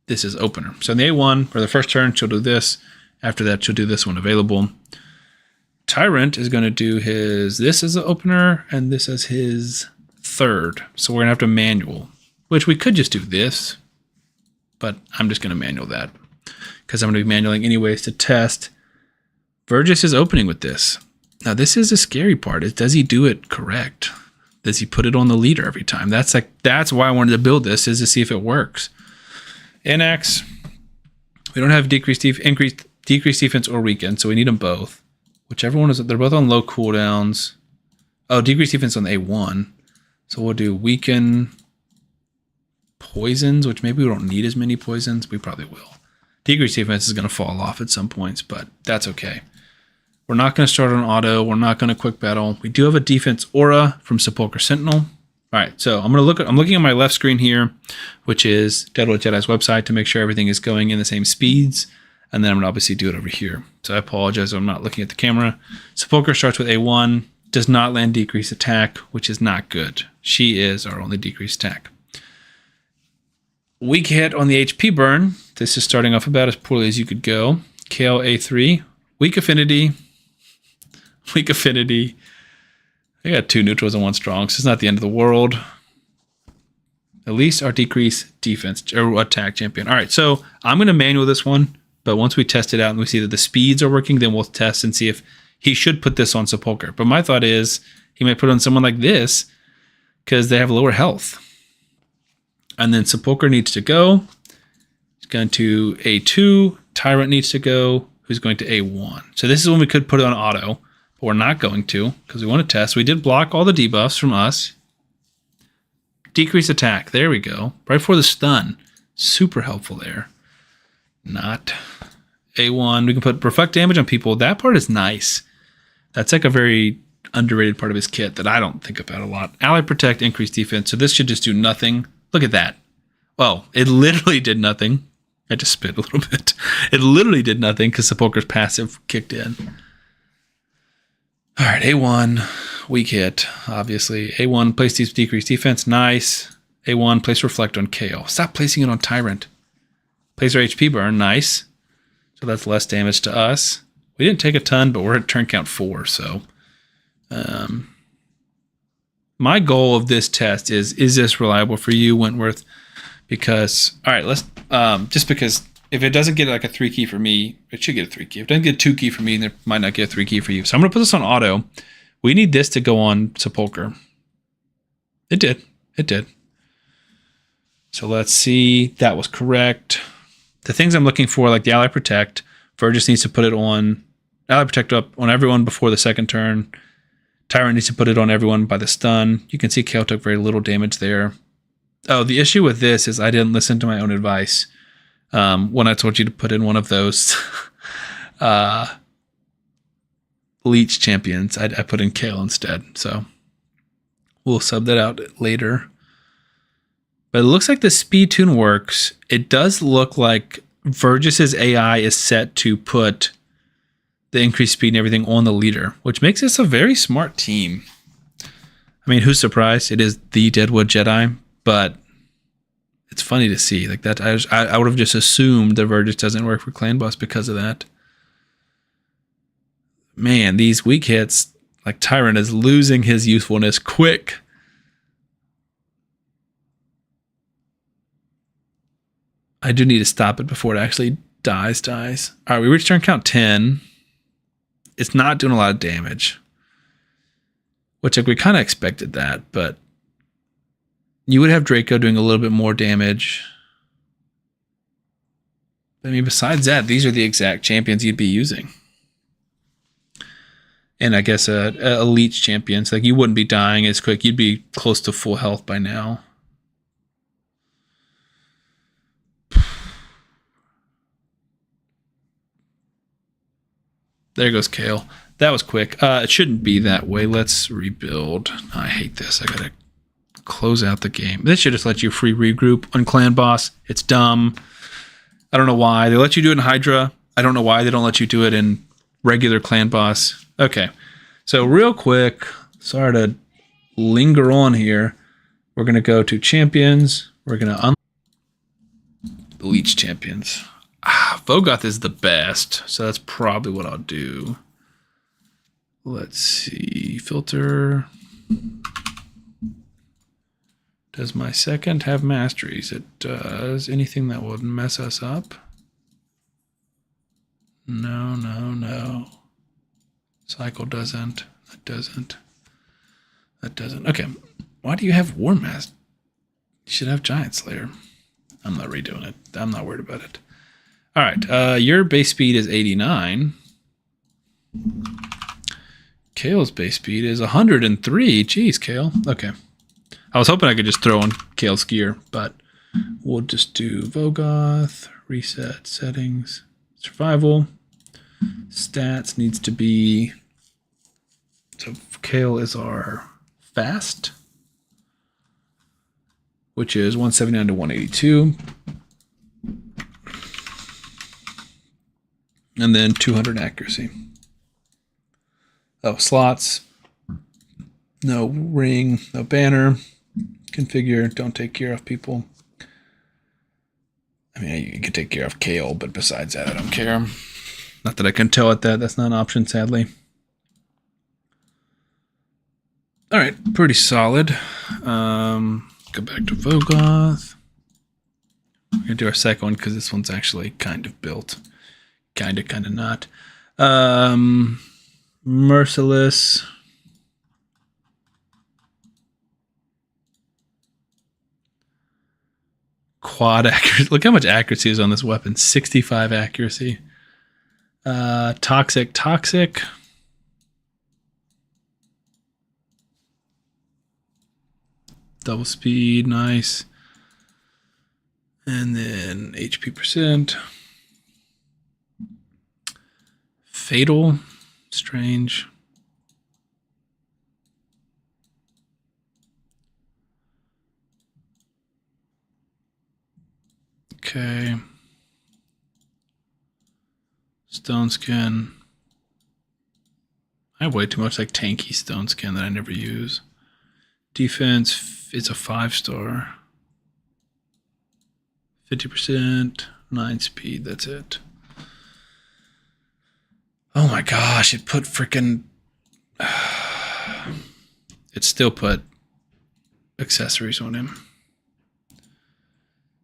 This is opener. So in the A1, for the first turn, she'll do this. After that, she'll do this one available. Tyrant is going to do this as an opener and this as his third. So we're going to have to manual, which we could just do this, but I'm just going to manual that because I'm going to be manualing anyways to test. Vergis is opening with this. Now this is the scary part, is does he do it correct? Does he put it on the leader every time? That's why I wanted to build this, is to see if it works. Anax, we don't have decreased defense or weaken, so we need them both. Whichever one is, they're both on low cooldowns. Oh, decreased defense on the A1. So we'll do weaken poisons, which maybe we don't need as many poisons. We probably will. Decreased defense is going to fall off at some points, but that's okay. We're not going to start on auto. We're not going to quick battle. We do have a defense aura from Sepulcher Sentinel. All right, so I'm looking at my left screen here, which is Deadwood Jedi's website, to make sure everything is going in the same speeds. And then I'm going to obviously do it over here. So I apologize, I'm not looking at the camera. Sepulcher starts with A1, does not land decreased attack, which is not good. She is our only decreased attack. Weak hit on the HP burn. This is starting off about as poorly as you could go. Kale A3, weak affinity. Weak affinity. I got 2 neutrals and 1 strong, so it's not the end of the world. At least our decreased defense or attack champion. All right, so I'm going to manual this one, but once we test it out and we see that the speeds are working, then we'll test and see if he should put this on Sepulcher. But my thought is he might put on someone like this because they have lower health. And then Sepulcher needs to go. He's going to A2. Tyrant needs to go, who's going to A1. So this is when we could put it on auto. But we're not going to because we want to test. We did block all the debuffs from us. Decrease attack. There we go. Right before the stun. Super helpful there. Not A1. We can put reflect damage on people. That part is nice. That's like a very underrated part of his kit that I don't think about a lot. Ally protect, increase defense. So this should just do nothing. Look at that. Well, it literally did nothing. I just spit a little bit. It literally did nothing because Sepulcher's passive kicked in. All right, A1, weak hit, obviously. A1, place decreased defense, nice. A1, place Reflect on Kale. Stop placing it on Tyrant. Place our HP burn. Nice. So that's less damage to us. We didn't take a ton, but we're at turn count 4, so... my goal of this test is this reliable for you, Wentworth? Because, all right, let's... just because if it doesn't get like a 3 key for me, it should get a 3 key. If it doesn't get a 2 key for me, then it might not get a 3 key for you. So I'm going to put this on auto. We need this to go on Sepulcher. It did. It did. So let's see. That was correct. The things I'm looking for, like the Ally Protect, Vergis needs to put it on Ally Protect up on everyone before the second turn. Tyrant needs to put it on everyone by the stun. You can see Kale took very little damage there. Oh, the issue with this is I didn't listen to my own advice when I told you to put in one of those Leech champions. I put in Kale instead, so we'll sub that out later. But it looks like the speed tune works. It does look like Vergis's AI is set to put the increased speed and everything on the leader, which makes this a very smart team. I mean, who's surprised? It is the Deadwood Jedi, but it's funny to see like that. I would have just assumed that Vergis doesn't work for Clan Boss because of that. Man, these weak hits, like Tyrant is losing his usefulness quick. I do need to stop it before it actually dies. All right, we reached turn count 10. It's not doing a lot of damage, which like we kind of expected that, but you would have Draco doing a little bit more damage. I mean, besides that, these are the exact champions you'd be using. And I guess a Leech champion, so like you wouldn't be dying as quick. You'd be close to full health by now. There goes Kale. That was quick. It shouldn't be that way. Let's rebuild. I hate this. I gotta close out the game. This should just let you free regroup on Clan Boss. It's dumb. I don't know why. They let you do it in Hydra. I don't know why they don't let you do it in regular Clan Boss. Okay. So real quick, sorry to linger on here. We're gonna go to champions. We're gonna unlock the Leech champions. Vogoth is the best, so that's probably what I'll do. Let's see. Filter. Does my second have masteries? It does. Anything that would mess us up? No. Cycle doesn't. That doesn't. Okay. Why do you have War Mask? You should have Giant Slayer. I'm not redoing it. I'm not worried about it. All right, your base speed is 89. Kale's base speed is 103. Jeez, Kale. Okay. I was hoping I could just throw on Kale's gear, but we'll just do Vogoth, reset settings, survival. Stats needs to be... So Kale is our fast, which is 179 to 182. And then 200 accuracy. Oh, slots. No ring, no banner. Configure, don't take care of people. I mean, you can take care of Kale, but besides that, I don't care. Not that I can tell at that. That's not an option, sadly. All right, pretty solid. Go back to Vogoth. We're going to do our second one because this one's actually kind of built. Kind of not. Merciless. Quad accuracy. Look how much accuracy is on this weapon. 65 accuracy. Toxic. Double speed, nice. And then HP percent. Fatal, strange. Okay. Stone skin. I have way too much like tanky stone skin that I never use. Defense, it's a 5-star. 50%, 9 speed, that's it. Oh my gosh, it put freaking... it still put accessories on him.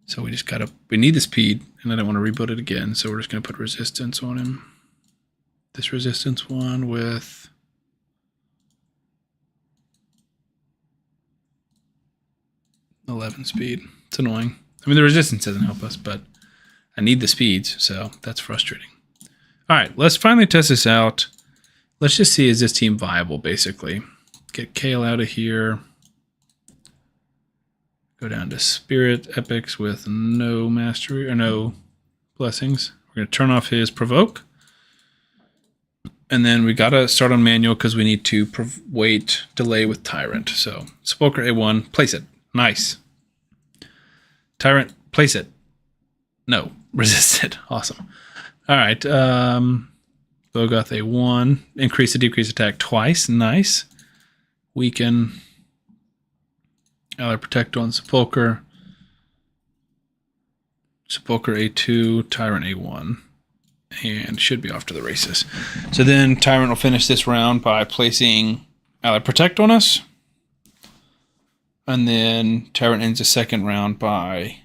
So we just gotta... we need the speed, and I don't want to rebuild it again, so we're just going to put resistance on him. This resistance one with... 11 speed. It's annoying. I mean, the resistance doesn't help us, but I need the speeds, so that's frustrating. All right, let's finally test this out. Let's just see, is this team viable, basically. Get Kale out of here. Go down to Spirit Epics with no mastery, or no blessings. We're going to turn off his Provoke. And then we got to start on manual because we need to wait delay with Tyrant. So, Sepulcher A1, place it. Nice. Tyrant, place it. No, resist it. Awesome. All right. Bogoth A1. Increase the decrease attack twice. Nice. Weaken. Ally Protect on Sepulcher. Sepulcher A2. Tyrant A1. And should be off to the races. So then Tyrant will finish this round by placing Ally Protect on us. And then Tyrant ends the second round by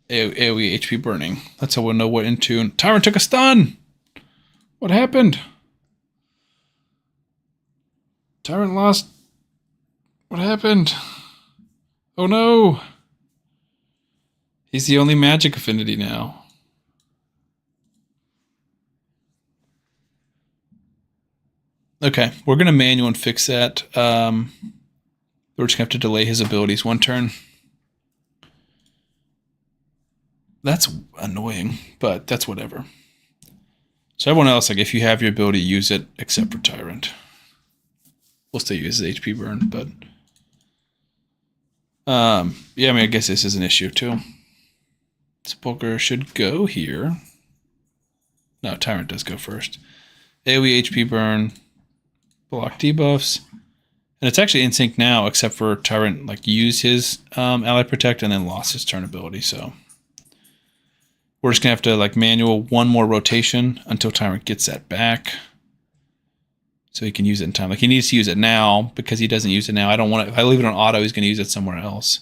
AoE HP burning. That's how we'll know what into. Tyrant took a stun! What happened? Tyrant lost. What happened? Oh no! He's the only magic affinity now. Okay, we're going to manual and fix that. We're just going to have to delay his abilities one turn. That's annoying, but that's whatever. So everyone else, like if you have your ability, use it, except for Tyrant. We'll still use the HP burn, but... yeah, I mean, I guess this is an issue too. Sepulcher should go here. No, Tyrant does go first. AoE HP burn. Block debuffs. And it's actually in sync now, except for Tyrant like used his Ally Protect and then lost his turn ability. So we're just gonna have to like manual one more rotation until Tyrant gets that back, so he can use it in time. Like he needs to use it now because he doesn't use it now. I don't want it. If I leave it on auto, he's gonna use it somewhere else.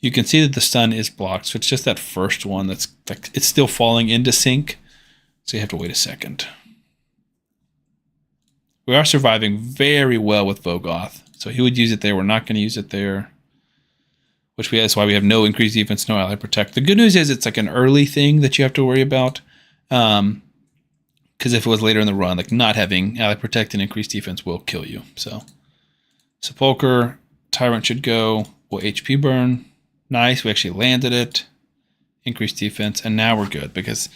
You can see that the stun is blocked, so it's just that first one that's like it's still falling into sync. So you have to wait a second. We are surviving very well with Vogoth. So he would use it there. We're not going to use it there. That's why we have no increased defense, no Ally Protect. The good news is it's like an early thing that you have to worry about. Because if it was later in the run, like not having Ally Protect and increased defense will kill you. So Sepulcher, Tyrant should go. We'll HP burn. Nice. We actually landed it. Increased defense. And now we're good because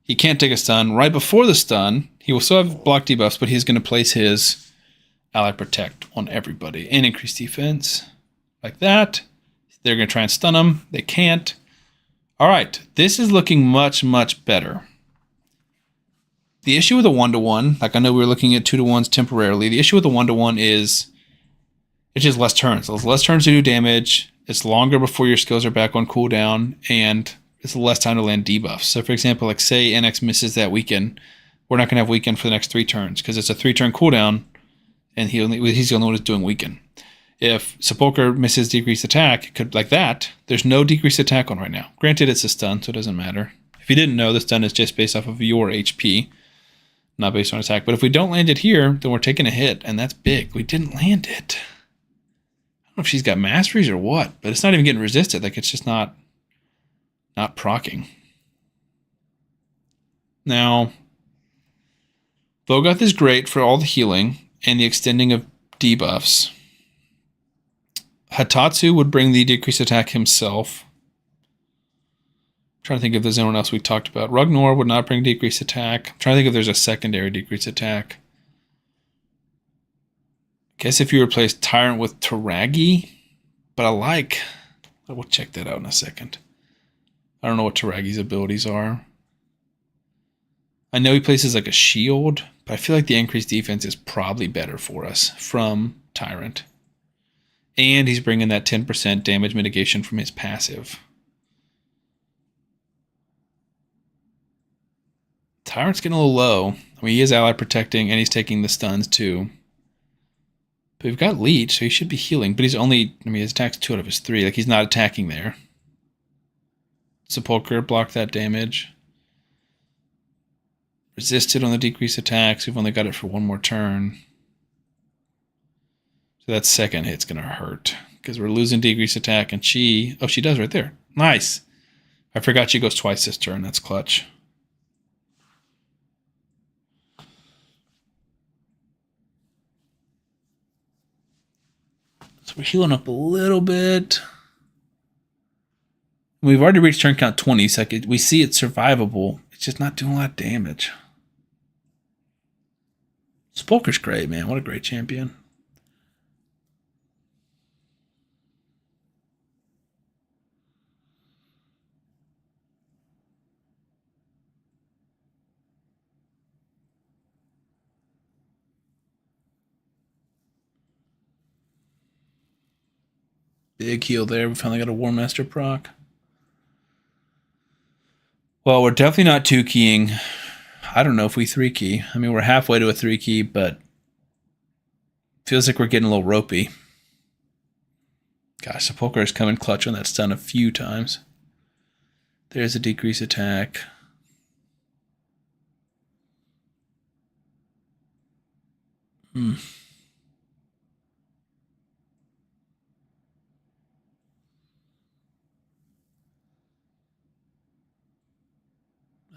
he can't take a stun. Right before the stun, he will still have block debuffs, but he's going to place his Ally Protect on everybody and increase defense like that. They're going to try and stun him. They can't. All right. This is looking much, much better. The issue with a 1-to-1, like I know we were looking at 2-to-1s temporarily. The issue with the 1-to-1 is it's just less turns. It's less turns to do damage. It's longer before your skills are back on cooldown, and it's less time to land debuffs. So for example, like say NX misses that weaken, we're not going to have weaken for the next 3 turns because it's a 3-turn cooldown. And he's the only one who's doing weaken. If Sepulcher misses decreased attack, could like that, there's no decreased attack on right now. Granted, it's a stun, so it doesn't matter. If you didn't know, the stun is just based off of your HP, not based on attack. But if we don't land it here, then we're taking a hit, and that's big. We didn't land it. I don't know if she's got masteries or what, but it's not even getting resisted. Like it's just not proccing. Now, Vogoth is great for all the healing and the extending of debuffs. Hatatsu would bring the decreased attack himself. I'm trying to think if there's anyone else we talked about. Ragnar would not bring decreased attack. I'm trying to think if there's a secondary decreased attack. I guess if you replace Tyrant with Taragi, but we'll check that out in a second. I don't know what Taragi's abilities are. I know he places like a shield, but I feel like the increased defense is probably better for us from Tyrant. And he's bringing that 10% damage mitigation from his passive. Tyrant's getting a little low. I mean, he is ally protecting, and he's taking the stuns too. But we've got Leech, so he should be healing. But he's only, I mean, his attack's 2 out of his 3. Like, he's not attacking there. Sepulchre blocked that damage. Resisted on the decreased attacks. We've only got it for 1 more turn. So that second hit's going to hurt. Because we're losing decreased attack, and she... Oh, she does right there. Nice. I forgot she goes twice this turn. That's clutch. So we're healing up a little bit. We've already reached turn count 20, so we see it's survivable. It's just not doing a lot of damage. Sepulchre's great, man. What a great champion. Big heal there. We finally got a War Master proc. Well, we're definitely not 2-keying. I don't know if we 3-key. I mean, we're halfway to a 3-key, but feels like we're getting a little ropey. Gosh, Sepulchre has come in clutch on that stun a few times. There's a decrease attack.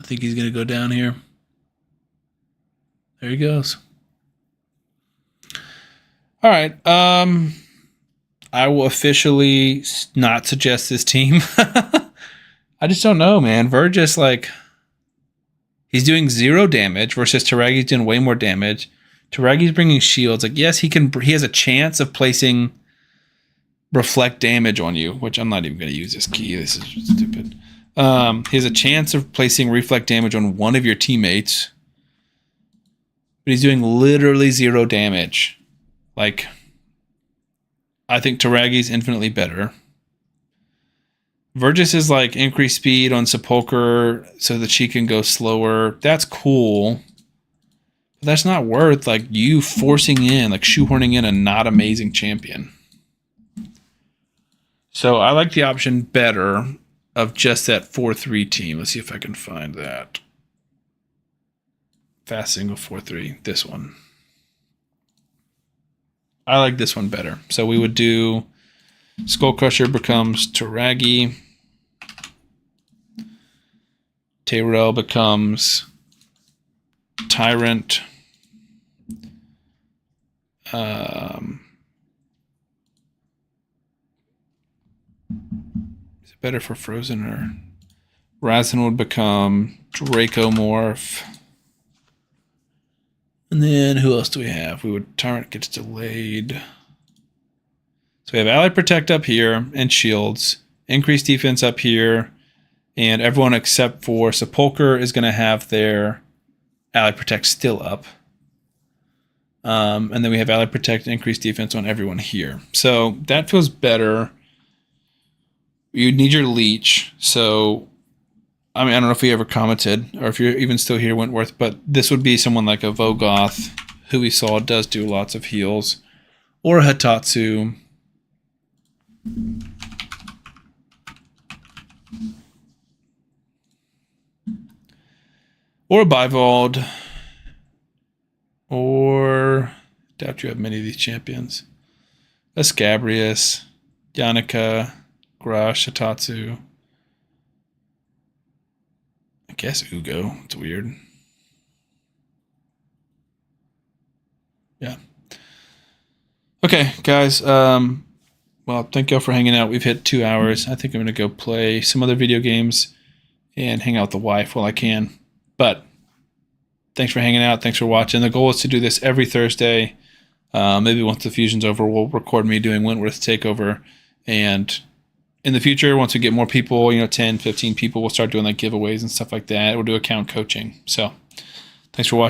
I think he's going to go down here. There he goes. All right. I will officially not suggest this team. I just don't know, man. Vergis, like, he's doing 0 damage versus Taragi's doing way more damage. Taragi's bringing shields. Like, yes, he has a chance of placing reflect damage on you, which I'm not even going to use this key. This is stupid. He has a chance of placing reflect damage on one of your teammates, but he's doing literally 0 damage. Like, I think Taragi's infinitely better. Vergis is like increased speed on Sepulchre so that she can go slower. That's cool. But that's not worth like you forcing in, like shoehorning in a not amazing champion. So I like the option better of just that 4-3 team. Let's see if I can find that. Fast single 4-3. This one. I like this one better. So we would do Skullcrusher becomes Taragi. Tayrel becomes Tyrant. Is it better for Frozen or Razin would become Dracomorph. And then who else do we have? Tyrant gets delayed. So we have Ally Protect up here and shields. Increased defense up here. And everyone except for Sepulchre is going to have their Ally Protect still up. And then we have Ally Protect and increased defense on everyone here. So that feels better. You need your Leech. So, I mean, I don't know if we ever commented or if you're even still here, Wentworth, but this would be someone like a Vogoth, who we saw does do lots of heals, or a Hitatsu. Or a Bivald. Or, doubt you have many of these champions. A Scabrius, Yannica, Grash, Hitatsu. I guess Ugo. It's weird. Yeah. Okay, guys. Well, thank y'all for hanging out. We've hit 2 hours. I think I'm going to go play some other video games and hang out with the wife while I can. But thanks for hanging out. Thanks for watching. The goal is to do this every Thursday. Maybe once the fusion's over, we'll record me doing Wentworth Takeover. And in the future, once we get more people, 10, 15 people, we'll start doing like giveaways and stuff like that. We'll do account coaching. So thanks for watching.